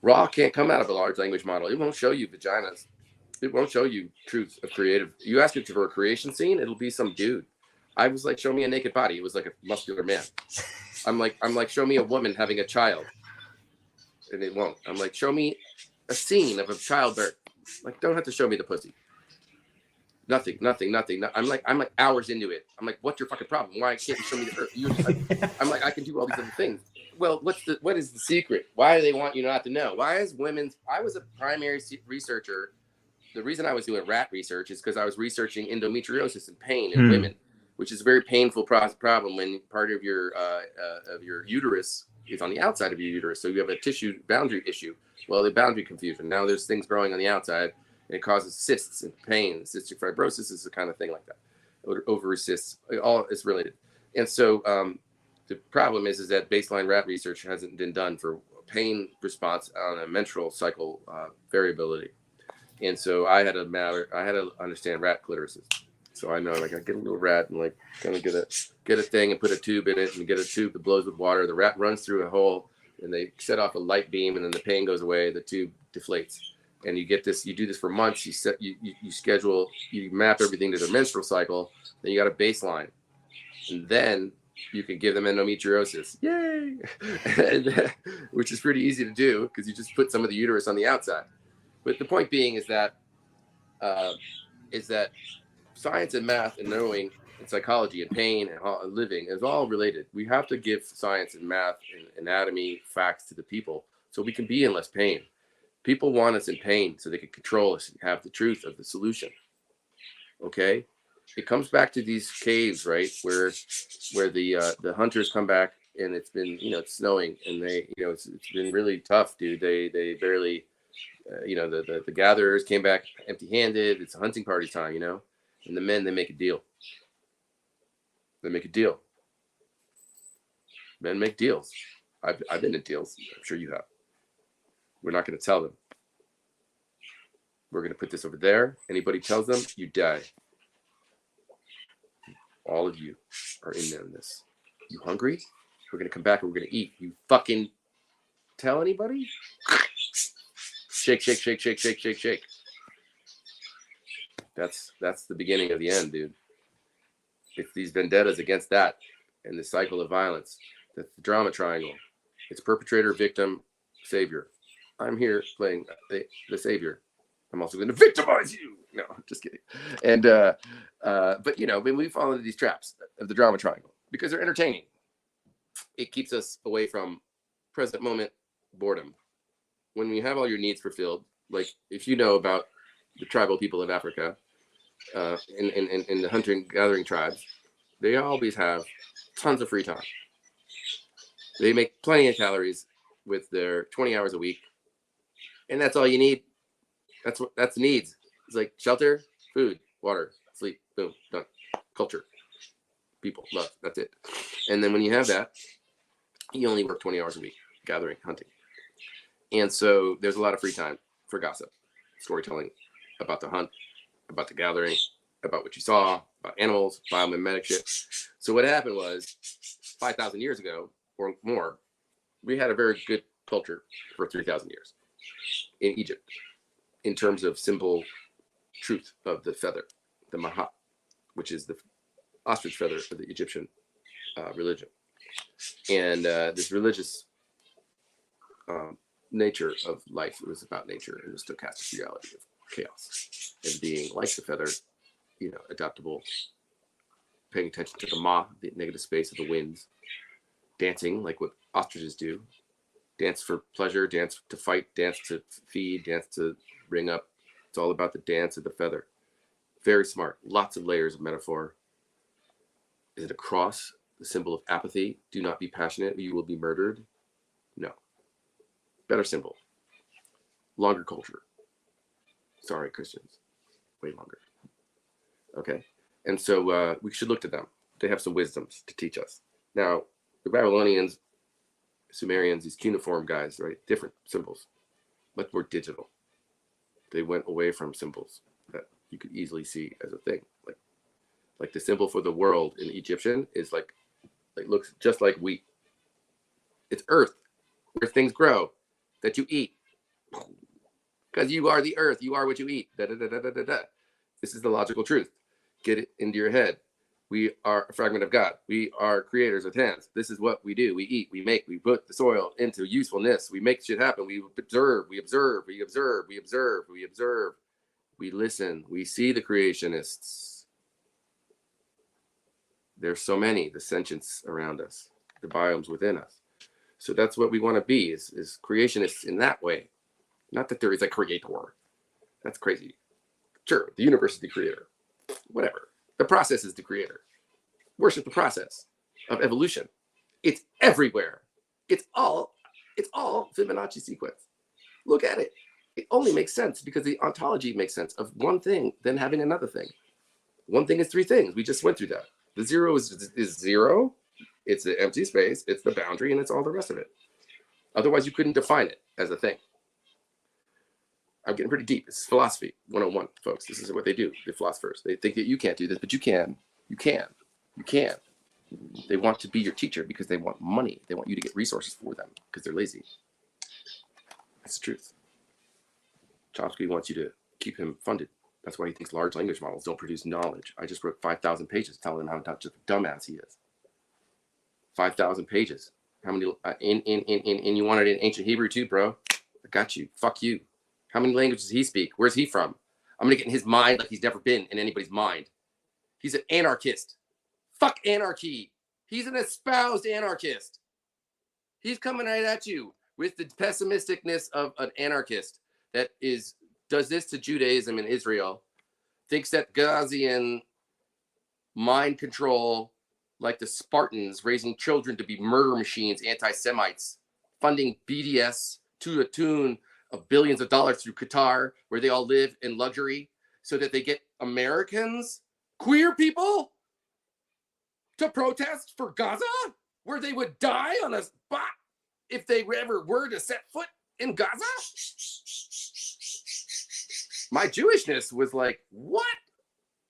Raw can't come out of a large language model. It won't show you vaginas. It won't show you truth of creative. You ask it for a creation scene, it'll be some dude. I was like, show me a naked body. It was like a muscular man. I'm like, show me a woman having a child. And it won't. I'm like, show me a scene of a childbirth. Like, don't have to show me the pussy. Nothing. I'm like hours into it. I'm like, what's your fucking problem? Why can't you show me the earth? I'm like, I can do all these other things. Well, what is the secret? Why do they want you not to know? I was a primary researcher. The reason I was doing rat research is because I was researching endometriosis and pain in women, which is a very painful problem when part of your uterus is on the outside of your uterus. So you have a tissue boundary issue. Well, the boundary confusion. Now there's things growing on the outside and it causes cysts and pain. Cystic fibrosis is the kind of thing like that. Ovary cysts, all is related. And so the problem is that baseline rat research hasn't been done for pain response on a menstrual cycle variability. And so I had to understand rat clitorises. So I know, like, I get a little rat and like kind of get a thing and put a tube in it and get a tube that blows with water. The rat runs through a hole and they set off a light beam and then the pain goes away. The tube deflates and you get this. You do this for months. You schedule. You map everything to their menstrual cycle. Then you got a baseline, and then you can give them endometriosis. Yay! Which is pretty easy to do because you just put some of the uterus on the outside. But the point being is that science and math and knowing and psychology and pain and living is all related. We have to give science and math and anatomy facts to the people so we can be in less pain. People want us in pain so they can control us and have the truth of the solution. Okay? It comes back to these caves, right? Where the hunters come back and it's been, it's snowing and they, it's been really tough, dude. They barely, the gatherers came back empty-handed. It's a hunting party time, and the men, they make a deal. They make a deal. Men make deals. I've been in deals. I'm sure you have. We're not going to tell them. We're going to put this over there. Anybody tells them, you die. All of you are in there in this. You hungry? We're going to come back and we're going to eat. You fucking tell anybody? Shake, shake, shake, shake, shake, shake, shake. That's the beginning of the end, dude. It's these vendettas against that and the cycle of violence. That's the drama triangle. It's perpetrator, victim, savior. I'm here playing the savior. I'm also going to victimize you. No, I'm just kidding. And but when we fall into these traps of the drama triangle because they're entertaining, it keeps us away from present moment boredom. When we have all your needs fulfilled, like if you know about the tribal people of Africa, in the hunting gathering tribes, they always have tons of free time. They make plenty of calories with their 20 hours a week. And that's all you need. That's needs. It's like shelter, food, water, sleep, boom, done. Culture, people, love, that's it. And then when you have that, you only work 20 hours a week, gathering, hunting. And so there's a lot of free time for gossip, storytelling about the hunt, about the gathering, about what you saw, about animals, biomimetic shit. So what happened was 5,000 years ago or more, we had a very good culture for 3,000 years in Egypt in terms of simple truth of the feather, the mahat, which is the ostrich feather of the Egyptian religion. And this religious nature of life, it was about nature and the stochastic reality of chaos and being like the feather, adaptable, paying attention to the ma, the negative space of the winds, dancing like what ostriches do, dance for pleasure, dance to fight, dance to feed, dance to bring up. It's all about the dance of the feather. Very smart. Lots of layers of metaphor. Is it a cross? The symbol of apathy. Do not be passionate, or you will be murdered. No. Better symbol. Longer culture. Sorry, Christians. Way longer. Okay. And so we should look to them. They have some wisdoms to teach us. Now, the Babylonians, Sumerians, these cuneiform guys, right? Different symbols, much more digital. They went away from symbols that you could easily see as a thing. Like the symbol for the world in Egyptian is like looks just like wheat. It's earth, where things grow, that you eat. Because you are the earth, you are what you eat. Da, da, da, da, da, da. This is the logical truth. Get it into your head. We are a fragment of God. We are creators with hands. This is what we do. We eat, we make, we put the soil into usefulness. We make shit happen. We observe, we observe, we observe, we observe, we observe. We listen. We see the creationists. There's so many, the sentience around us, the biomes within us. So that's what we want to be, is creationists in that way. Not that there is a creator. That's crazy. Sure, the universe is the creator. Whatever. The process is the creator. Worship the process of evolution. It's everywhere. It's all Fibonacci sequence. Look at it. It only makes sense because the ontology makes sense of one thing, then having another thing. One thing is three things. We just went through that. The zero is zero. It's the empty space. It's the boundary, and it's all the rest of it. Otherwise, you couldn't define it as a thing. I'm getting pretty deep. It's philosophy 101, folks. This is what they do, the philosophers. They think that you can't do this, but you can. You can. You can. They want to be your teacher because they want money. They want you to get resources for them because they're lazy. That's the truth. Chomsky wants you to keep him funded. That's why he thinks large language models don't produce knowledge. I just wrote 5,000 pages telling him how much of a dumbass he is. 5,000 pages. How many? And you wanted it in ancient Hebrew too, bro? I got you. Fuck you. How many languages does he speak? Where's he from? I'm gonna get in his mind like he's never been in anybody's mind. He's an anarchist. Fuck anarchy. He's an espoused anarchist. He's coming right at you with the pessimisticness of an anarchist. that does this to Judaism and Israel, thinks that Gaussian mind control, like the Spartans, raising children to be murder machines, anti-Semites, funding BDS to the tune of billions of dollars through Qatar, where they all live in luxury, so that they get Americans, queer people, to protest for Gaza, where they would die on a spot if they ever were to set foot in Gaza. My Jewishness was like, what?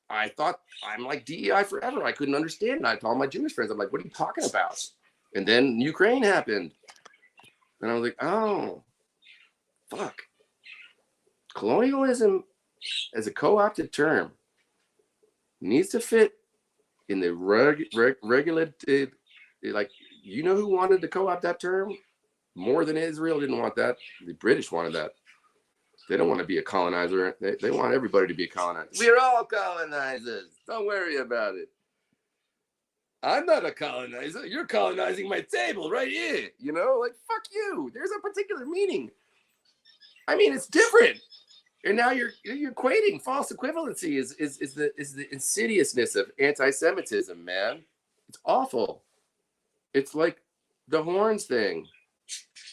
I thought I'm like DEI forever. I couldn't understand. And I told my Jewish friends, I'm like, what are you talking about? And then Ukraine happened. And I was like, oh, fuck. Colonialism as a co-opted term needs to fit in the regulated, like, you know who wanted to co-opt that term? More than Israel didn't want that. The British wanted that. They don't want to be a colonizer. They want everybody to be a colonizer. We're all colonizers. Don't worry about it. I'm not a colonizer. You're colonizing my table right here. You know, like, fuck you. There's a particular meaning. I mean, it's different. And now you're equating false equivalency is the insidiousness of anti-Semitism, man. It's awful. It's like the horns thing.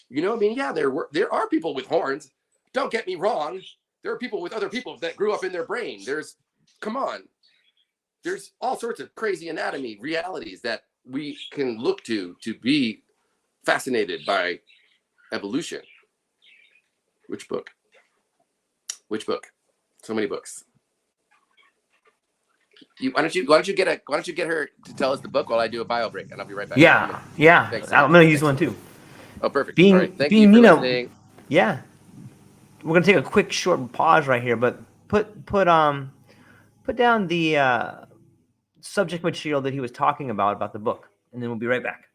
You know, I mean, yeah, there are people with horns. Don't get me wrong. There are people with other people that grew up in their brain. Come on. There's all sorts of crazy anatomy realities that we can look to be fascinated by evolution. Which book? So many books. Why don't you get her to tell us the book while I do a bio break, and I'll be right back. Yeah. Thanks, I'm gonna use one too. Oh, perfect. All right. Thank you for listening. Yeah. We're gonna take a quick short pause right here, but put down the subject material that he was talking about the book, and then we'll be right back.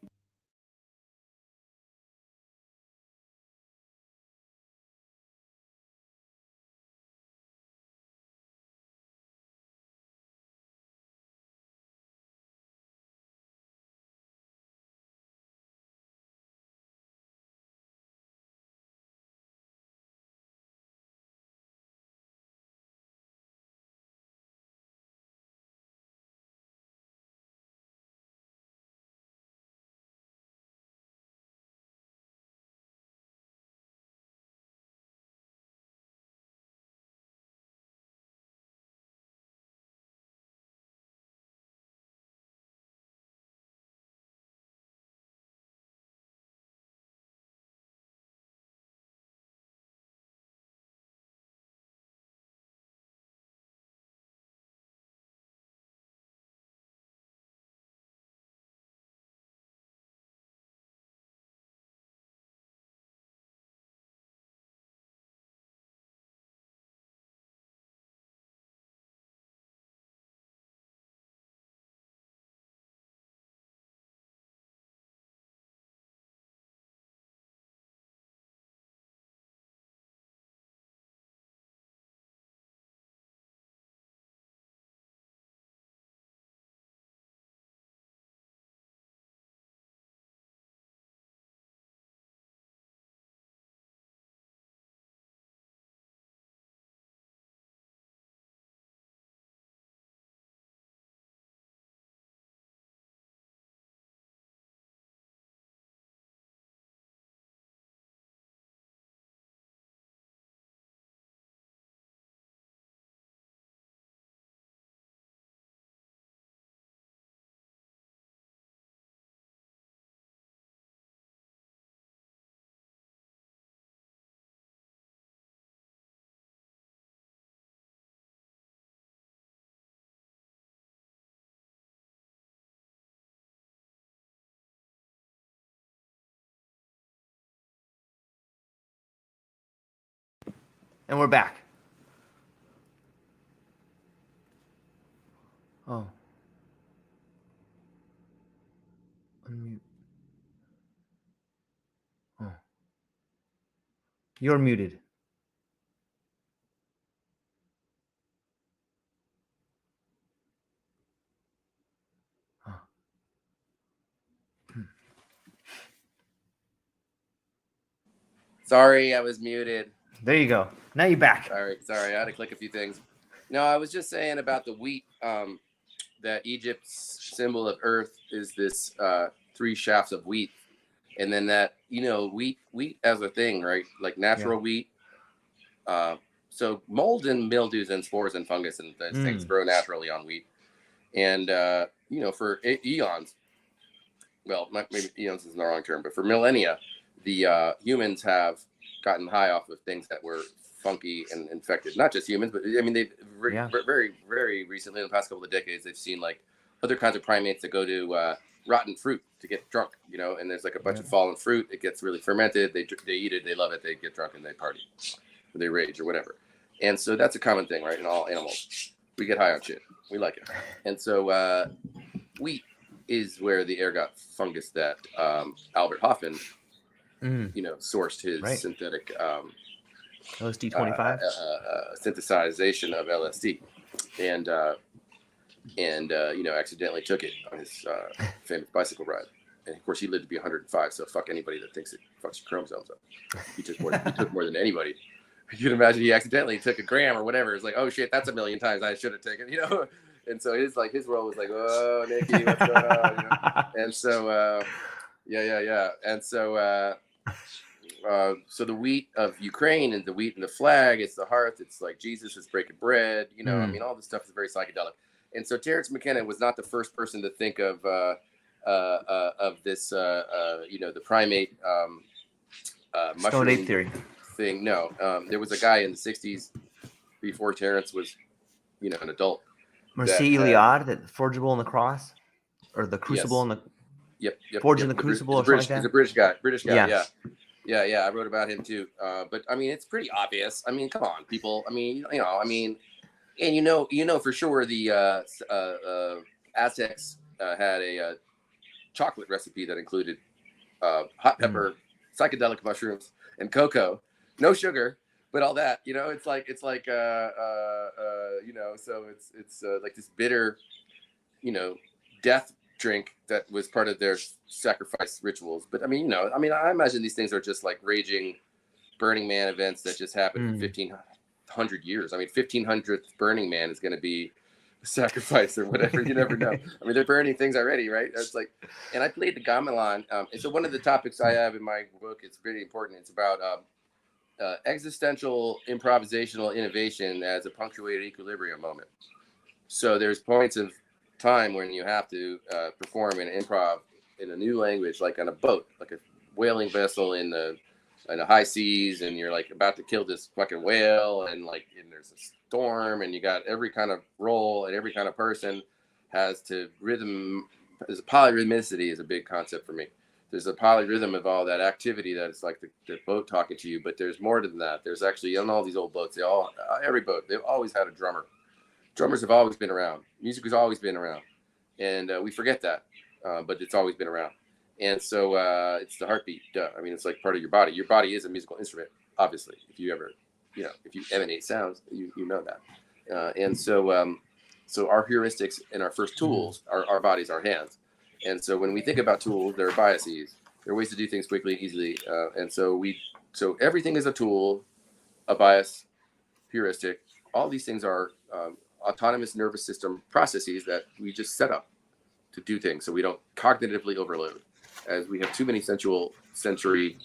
And we're back. Oh. Unmute. Oh. You're muted. Oh. Sorry, I was muted. There you go. Now you're back. Sorry, I had to click a few things. No, I was just saying about the wheat. That Egypt's symbol of earth is this 3 shafts of wheat, and then that wheat as a thing, right? Like natural wheat. So mold and mildews and spores and fungus and those things grow naturally on wheat, and for eons. Well, maybe eons is the wrong term, but for millennia, the humans have gotten high off of things that were funky and infected. Not just humans, but I mean, they've very, very recently, in the past couple of decades, they've seen like other kinds of primates that go to rotten fruit to get drunk, and there's like a bunch of fallen fruit. It gets really fermented. They eat it. They love it. They get drunk and they party. Or they rage or whatever. And so that's a common thing, right? In all animals, we get high on shit. We like it. And so wheat is where the ergot fungus that Albert Hoffman, sourced his synthetic LSD-25 synthesization of LSD, and accidentally took it on his famous bicycle ride. And of course, he lived to be 105. So fuck anybody that thinks it fucks your chromosomes up. He took more than anybody. You can imagine he accidentally took a gram or whatever. It's like, oh shit, that's a million times I should have taken, And so his world was like, oh, Nicky, what's going on? And so, And so, so the wheat of Ukraine and the wheat and the flag, it's the hearth. It's like Jesus is breaking bread. I mean, all this stuff is very psychedelic. And so Terence McKenna was not the first person to think of this, the primate mushroom ape theory thing. No, there was a guy in the 60s before Terence was, an adult. Mercy Iliad, that forgeable in the cross, or the crucible in the forged in the crucible, or something like that. He's a British guy. Yeah. I wrote about him too. But I mean, it's pretty obvious. I mean, come on, people. I mean, and for sure the Aztecs had a chocolate recipe that included hot pepper, psychedelic mushrooms, and cocoa. No sugar, but all that. It's like so it's like this bitter, death drink that was part of their sacrifice rituals. But I imagine these things are just like raging Burning Man events that just happened for 1,500 years. I mean, 1,500th Burning Man is going to be a sacrifice or whatever. You never know. I mean, they're burning things already, right? It's like, and I played the gamelan. And so one of the topics I have in my book, it's very important. It's about existential improvisational innovation as a punctuated equilibrium moment. So there's points of time when you have to perform an improv in a new language, like on a boat, like a whaling vessel in the high seas, and you're like about to kill this fucking whale, and there's a storm, and you got every kind of role and every kind of person has to rhythm. There's a polyrhythmicity is a big concept for me. There's a polyrhythm of all that activity that it's like the boat talking to you, but there's more than that. There's actually on all these old boats, every boat, they've always had a drummer. Drummers have always been around. Music has always been around, and we forget that, but it's always been around. And so it's the heartbeat. Duh. I mean, it's like part of your body. Your body is a musical instrument, obviously. If you ever, if you emanate sounds, you know that. And so, so our heuristics and our first tools are our bodies, our hands. And so when we think about tools, there are biases. There are ways to do things quickly and easily. And so everything is a tool, a bias, heuristic. All these things are autonomous nervous system processes that we just set up to do things so we don't cognitively overload. As we have too many sensory,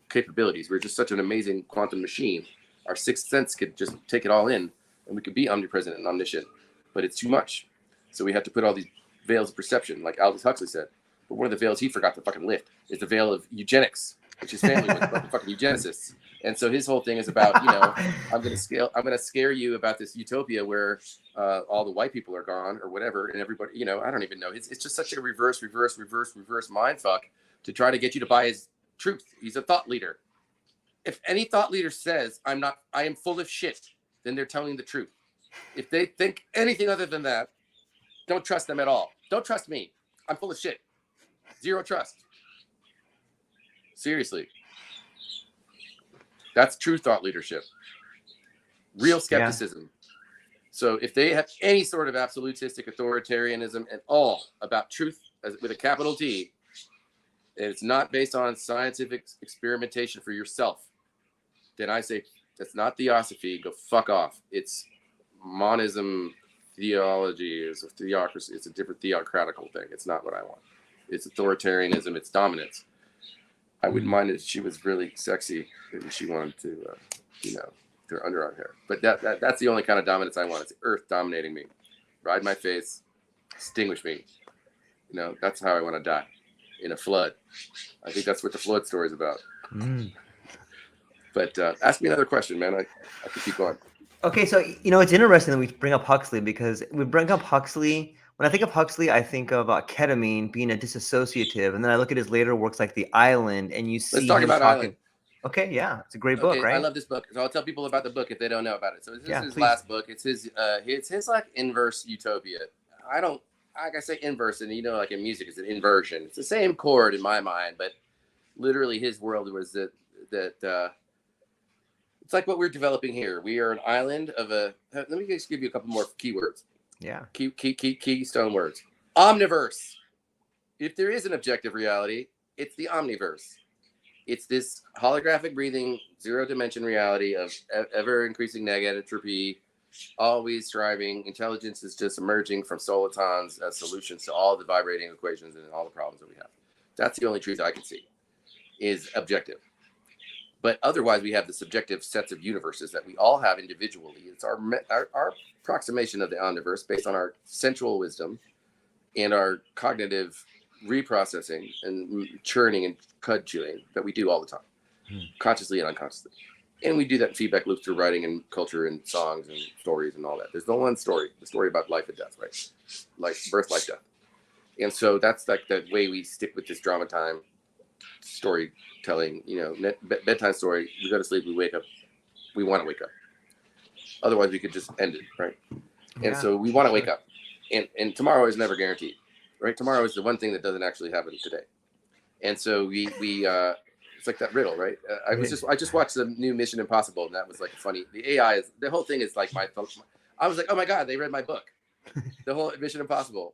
capabilities. We're just such an amazing quantum machine. Our sixth sense could just take it all in, and we could be omnipresent and omniscient, but it's too much. So we have to put all these veils of perception, like Aldous Huxley said. But one of the veils he forgot to fucking lift is the veil of eugenics, which his family was about the fucking eugenicists. And so his whole thing is about, I'm going to scare you about this utopia where all the white people are gone or whatever. And everybody, I don't even know. It's just such a reverse mind fuck to try to get you to buy his truth. He's a thought leader. If any thought leader says I am full of shit, then they're telling the truth. If they think anything other than that, don't trust them at all. Don't trust me. I'm full of shit. Zero trust. Seriously. That's true thought leadership. Real skepticism. Yeah. So if they have any sort of absolutistic authoritarianism at all about truth with a capital T, and it's not based on scientific experimentation for yourself, then I say It's not theosophy. Go fuck off. It's monism. Theology is a theocracy. It's a different theocratical thing. It's not what I want. It's authoritarianism. It's dominance. I wouldn't mind if she was really sexy and she wanted to, her underarm hair. But that's the only kind of dominance I want. It's Earth dominating me. Ride my face. Extinguish me. That's how I want to die. In a flood. I think that's what the flood story is about. But ask me another question, man. I can keep going. Okay, so it's interesting that we bring up Huxley, because we bring up Huxley. When I think of Huxley, I think of ketamine being a dissociative, and then I look at his later works like The Island, and you see Let's talk him about talking. Island. Okay, yeah, it's a great book, right? I love this book. So I'll tell people about the book if they don't know about it. So this is his please. last book. It's his like inverse utopia. Like I say inverse, and like in music, it's an inversion. It's the same chord in my mind, but literally his world was that it's like what we're developing here. We are an island of let me just give you a couple more keywords. Yeah. Keystone words. Omniverse. If there is an objective reality, it's the omniverse. It's this holographic breathing, zero dimension reality of ever increasing negative entropy, always striving. Intelligence is just emerging from solitons as solutions to all the vibrating equations and all the problems that we have. That's the only truth I can see is objective. But otherwise, we have the subjective sets of universes that we all have individually. It's our approximation of the omniverse based on our sensual wisdom and our cognitive reprocessing and churning and cud chewing that we do all the time, consciously and unconsciously. And we do that in feedback loops through writing and culture and songs and stories and all that. There's no one story, the story about life and death, right? Like birth, life, death. And so that's like the way we stick with this drama time storytelling, bedtime story. We go to sleep, we wake up, we want to wake up. Otherwise, we could just end it, right? Yeah, and so we want to wake up. And tomorrow is never guaranteed, right? Tomorrow is the one thing that doesn't actually happen today. And so we it's like that riddle, right? I just watched the new Mission Impossible, and that was like funny. The whole thing is like I was like, oh my God, they read my book. The whole Mission Impossible.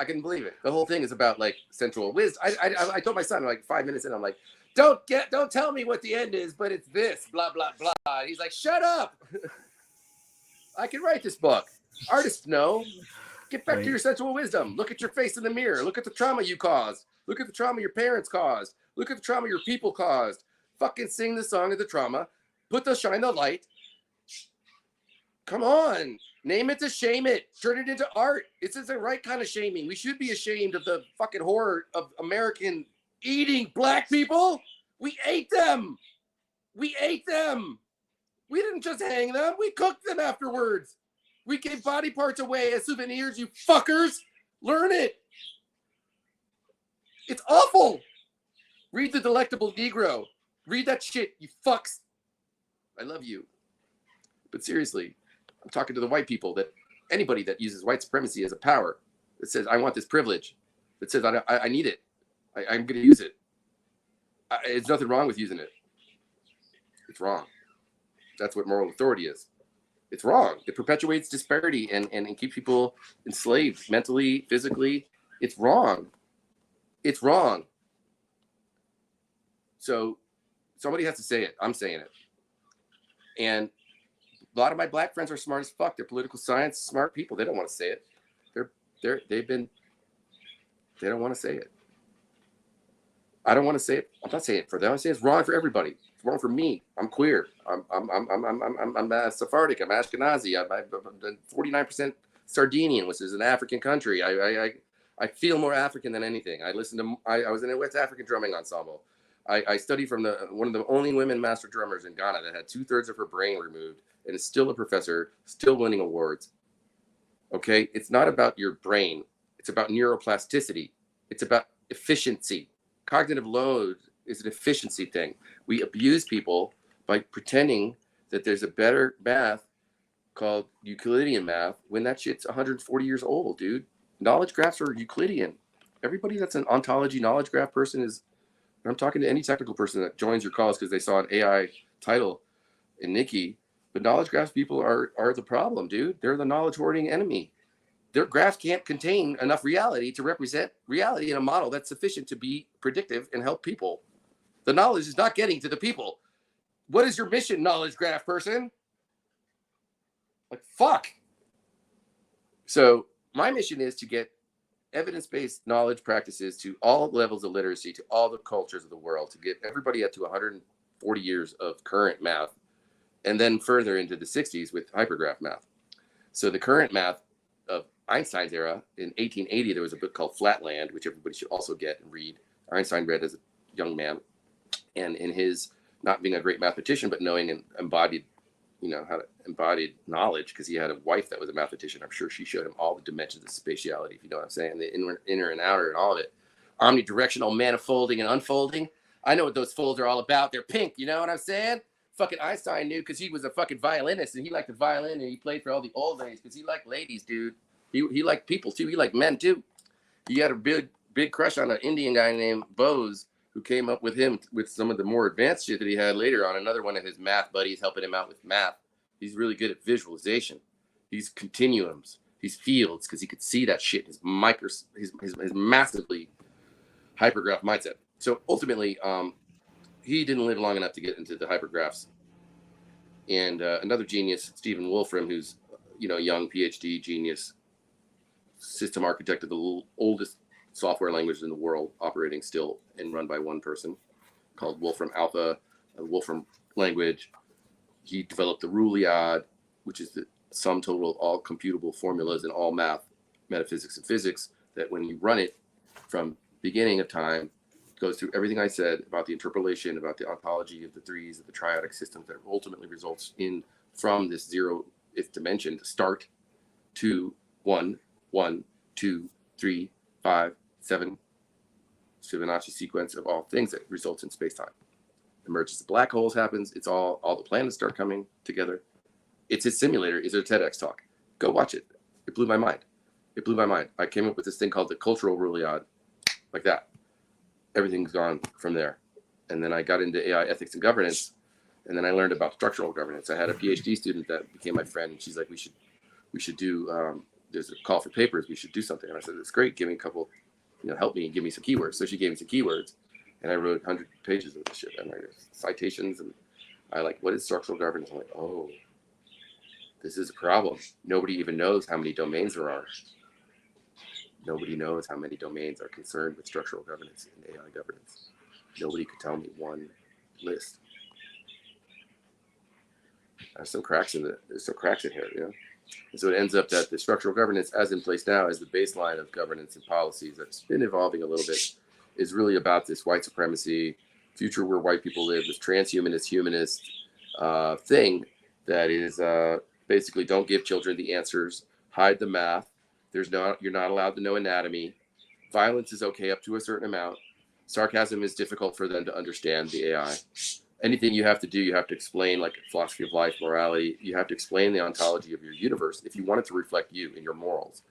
I couldn't believe it. The whole thing is about like central wisdom. I told my son like 5 minutes in, I'm like, don't tell me what the end is, but it's this, blah, blah, blah. And he's like, shut up. I can write this book. Artists know. Get back to your sensual wisdom. Look at your face in the mirror. Look at the trauma you caused. Look at the trauma your parents caused. Look at the trauma your people caused. Fucking sing the song of the trauma. Shine the light. Come on. Name it to shame it. Turn it into art. It's the right kind of shaming. We should be ashamed of the fucking horror of American eating black people. We ate them. We didn't just hang them. We cooked them afterwards. We gave body parts away as souvenirs, you fuckers. Learn it. It's awful. Read The Delectable Negro. Read that shit, you fucks. I love you. But seriously, I'm talking to the white people, that anybody that uses white supremacy as a power, that says, I want this privilege, that says, I need it. I'm going to use it. There's nothing wrong with using it. It's wrong. That's what moral authority is. It's wrong. It perpetuates disparity and keeps people enslaved mentally, physically. It's wrong. It's wrong. So somebody has to say it. I'm saying it. And a lot of my black friends are smart as fuck. They're political science smart people. They don't want to say it. They don't want to say it. I don't want to say it. I'm not saying it for them. I'm saying it's wrong for everybody. It's wrong for me. I'm queer. I'm Sephardic. I'm Ashkenazi. I'm 49% Sardinian, which is an African country. I feel more African than anything. I was in a West African drumming ensemble. I studied from one of the only women master drummers in Ghana that had 2/3 of her brain removed and is still a professor, still winning awards. Okay, it's not about your brain. It's about neuroplasticity. It's about efficiency. Cognitive load is an efficiency thing. We abuse people by pretending that there's a better math called Euclidean math when that shit's 140 years old, dude. Knowledge graphs are Euclidean. Everybody that's an ontology knowledge graph person is, I'm talking to any technical person that joins your calls because they saw an AI title in Nicky, but knowledge graphs people are the problem, dude. They're the knowledge hoarding enemy. Their graphs can't contain enough reality to represent reality in a model that's sufficient to be predictive and help people. The knowledge is not getting to the people. what is your mission, knowledge graph person? Like, fuck. So my mission is to get evidence-based knowledge practices to all levels of literacy, to all the cultures of the world, to get everybody up to 140 years of current math, and then further into the 60s with hypergraph math. So the current math of Einstein's era, in 1880, there was a book called Flatland, which everybody should also get and read. Einstein read as a young man. And in his, not being a great mathematician, but knowing and embodied, how to embodied knowledge, because he had a wife that was a mathematician. I'm sure she showed him all the dimensions of spatiality, if you know what I'm saying, the inner and outer and all of it. Omnidirectional manifolding and unfolding. I know what those folds are all about. They're pink, you know what I'm saying? Fucking Einstein knew, because he was a fucking violinist, and he liked the violin, and he played for all the old ladies because he liked ladies, dude. He liked people too. He liked men too. He had a big crush on an Indian guy named Bose, who came up with him with some of the more advanced shit that he had later on. Another one of his math buddies helping him out with math. He's really good at visualization. He's continuums. He's fields, because he could see that shit. His massively hypergraph mindset. So ultimately, he didn't live long enough to get into the hypergraphs. And another genius, Stephen Wolfram, who's young PhD genius, system architect of the oldest software language in the world, operating still and run by one person, called Wolfram Alpha, a Wolfram language. He developed the Ruliad, which is the sum total of all computable formulas in all math, metaphysics, and physics, that when you run it from beginning of time, goes through everything I said about the interpolation, about the ontology of the threes, of the triadic systems, that ultimately results in, from this zeroth dimension, to start to 1, 1, 2, 3, 5, 7 Fibonacci sequence of all things that results in space-time. Emergence of black holes happens. It's all the planets start coming together. It's his simulator. Is a TEDx talk. Go watch it. It blew my mind. I came up with this thing called the cultural Ruliad, like that. Everything's gone from there. And then I got into AI ethics and governance, and then I learned about structural governance. I had a PhD student that became my friend, and she's like, we should do, there's a call for papers, we should do something. And I said, that's great, give me a couple, help me and give me some keywords. So she gave me some keywords, and I wrote 100 pages of this shit, and I wrote citations, and I what is structural governance? I'm like, oh, this is a problem. Nobody even knows how many domains there are. Nobody knows how many domains are concerned with structural governance and AI governance. Nobody could tell me one list. There's some cracks in here, And so it ends up that the structural governance, as in place now, as the baseline of governance and policies that's been evolving a little bit, is really about this white supremacy, future where white people live, this transhumanist, humanist thing that is basically don't give children the answers, hide the math. You're not allowed to know anatomy. Violence is okay up to a certain amount. Sarcasm is difficult for them to understand, the AI. Anything you have to do, you have to explain, like philosophy of life, morality. You have to explain the ontology of your universe if you want it to reflect you and your morals.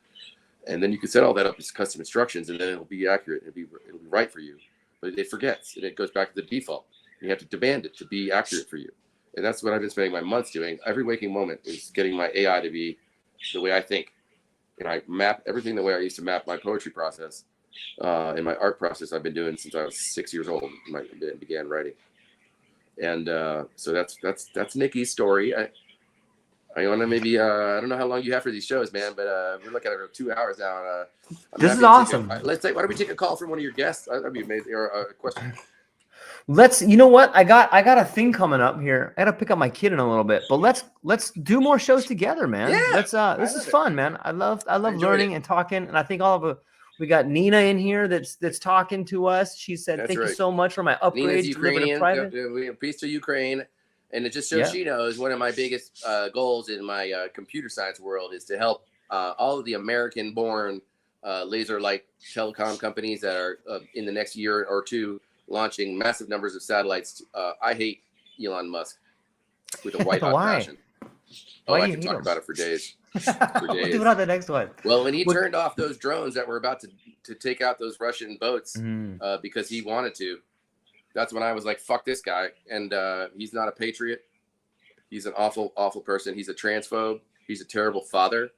And then you can set all that up as custom instructions, and then it'll be accurate. It'll be right for you. But it forgets, and it goes back to the default. You have to demand it to be accurate for you. And that's what I've been spending my months doing. Every waking moment is getting my AI to be the way I think. And I map everything the way I used to map my poetry process and my art process. I've been doing since I was 6 years old and began writing. And so that's Nicky's story. I want to maybe I don't know how long you have for these shows, man, but we're looking at 2 hours now. This is awesome. Why don't we take a call from one of your guests? That'd be amazing. Or a question. You know what? I got a thing coming up here. I got to pick up my kid in a little bit, but let's do more shows together, man. Yeah, this is fun, man. I love learning and talking, and I think we got Nina in here that's talking to us. She said, "Thank you so much for my upgrades." Nina's Ukrainian. Peace to Ukraine. And it just shows she knows one of my biggest goals in my computer science world is to help all of the American-born laser light telecom companies that are in the next year or two launching massive numbers of satellites. I hate Elon Musk with a white hot passion. I can talk about it for days. We'll do it on the next one. Well, when he turned off those drones that were about to take out those Russian boats because he wanted to, that's when I was like, fuck this guy. And he's not a patriot. He's an awful, awful person. He's a transphobe. He's a terrible father.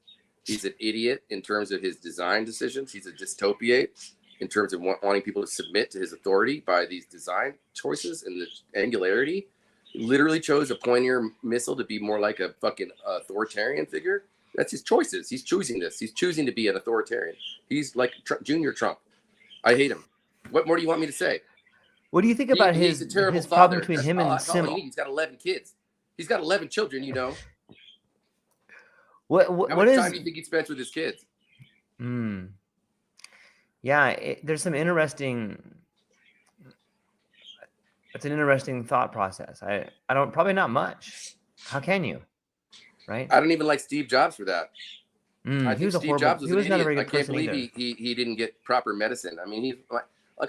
He's an idiot in terms of his design decisions. He's a dystopiate in terms of wanting people to submit to his authority by these design choices and the angularity. literally chose a pointier missile to be more like a fucking authoritarian figure. That's his choices. He's choosing this. He's choosing to be an authoritarian. He's like Junior Trump. I hate him. What more do you want me to say? What do you think about he's a terrible his father. problem between That's him all, and that's all he Sim? needs. He's got 11 kids. He's got 11 children, you know. How much time do you think he spends with his kids? Yeah, there's some interesting. It's an interesting thought process. I don't, probably not much. How can you? Right? I don't even like Steve Jobs for that. I think Steve Jobs was he was an not a idiot. very good I can't person believe either. he didn't get proper medicine. I mean,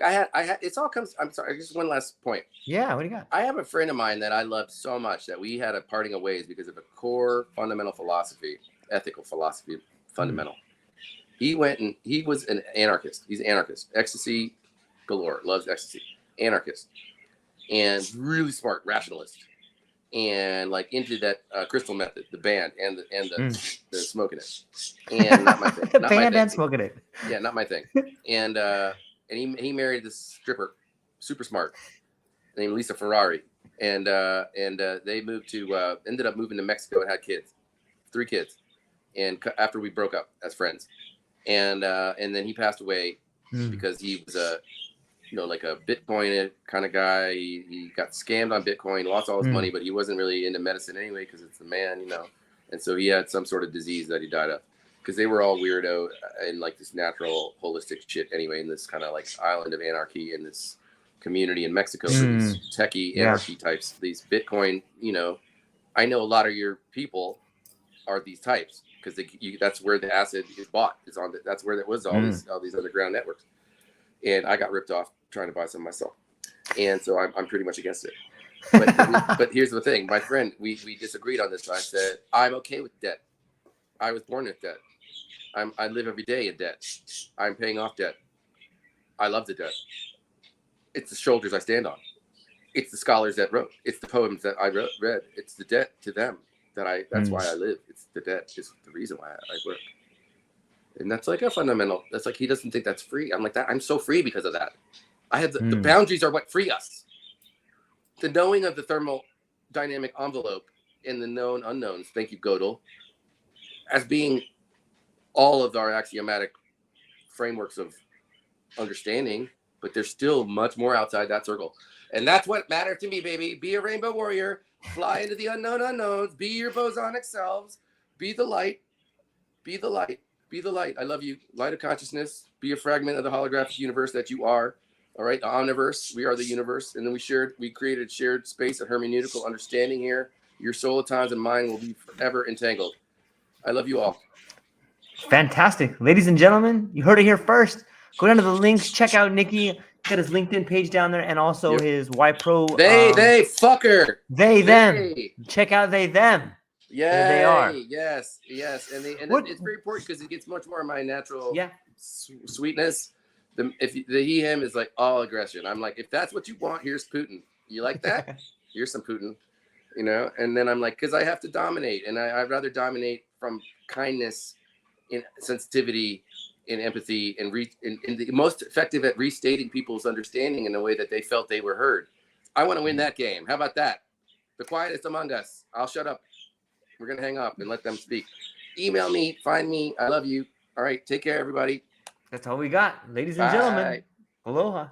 I had it's all comes. I'm sorry, just one last point. Yeah, what do you got? I have a friend of mine that I loved so much that we had a parting of ways because of a core fundamental philosophy, ethical philosophy, fundamental. He went and he was an anarchist. He's an anarchist, ecstasy galore, loves ecstasy, anarchist, and really smart, rationalist, and like into that crystal method, the band and the smoking it, and not my thing. The not band my thing. and smoking it. Yeah, not my thing. And he married this stripper, super smart, named Lisa Ferrari, and they moved to ended up moving to Mexico and had kids, 3 kids, and after we broke up as friends, and then he passed away because he was like a Bitcoin kind of guy. He got scammed on Bitcoin, lost all his money, but he wasn't really into medicine anyway because it's a man, and so he had some sort of disease that he died of. Because they were all weirdo and like this natural holistic shit anyway, in this kind of like island of anarchy in this community in Mexico for these techie anarchy types, these Bitcoin, I know a lot of your people are these types because that's where the acid is bought. It's on that's where there was all these underground networks. And I got ripped off trying to buy some myself. And so I'm pretty much against it. But here's the thing, my friend, we disagreed on this. I said, I'm okay with debt. I was born with debt. I live every day in debt. I'm paying off debt. I love the debt. It's the shoulders I stand on. It's the scholars that wrote. It's the poems that I read. It's the debt to them that's why I live. It's the debt is the reason why I work. And that's like a fundamental, that's like, he doesn't think that's free. I'm like that. I'm so free because of that. I have the boundaries are what free us. The knowing of the thermodynamic envelope and the known unknowns. Thank you, Gödel. As being all of our axiomatic frameworks of understanding, but there's still much more outside that circle. And that's what matters to me, baby. Be a rainbow warrior, fly into the unknown unknowns, be your bosonic selves, be the light, be the light, be the light. I love you. Light of consciousness, be a fragment of the holographic universe that you are. All right, the omniverse, we are the universe. And then we created shared space of hermeneutical understanding here. Your soul, times, and mine will be forever entangled. I love you all. Fantastic. Ladies and gentlemen, you heard it here first. Go down to the links, check out Nicky. Got his LinkedIn page down there and also his Wipro. They fucker. Them. Check out them. Yeah, they are. Yes. And it's very important because it gets much more of my natural sweetness. If the he him is like all aggression. I'm like, if that's what you want, here's Putin. You like that? Here's some Putin. And then I'm like, because I have to dominate, and I'd rather dominate from kindness, in sensitivity, in empathy, and the most effective at restating people's understanding in a way that they felt they were heard. I want to win that game. How about that? The quietest among us. I'll shut up. We're gonna hang up and let them speak. Email me, find me. I love you. All right, take care, everybody. That's all we got, ladies and gentlemen. Aloha.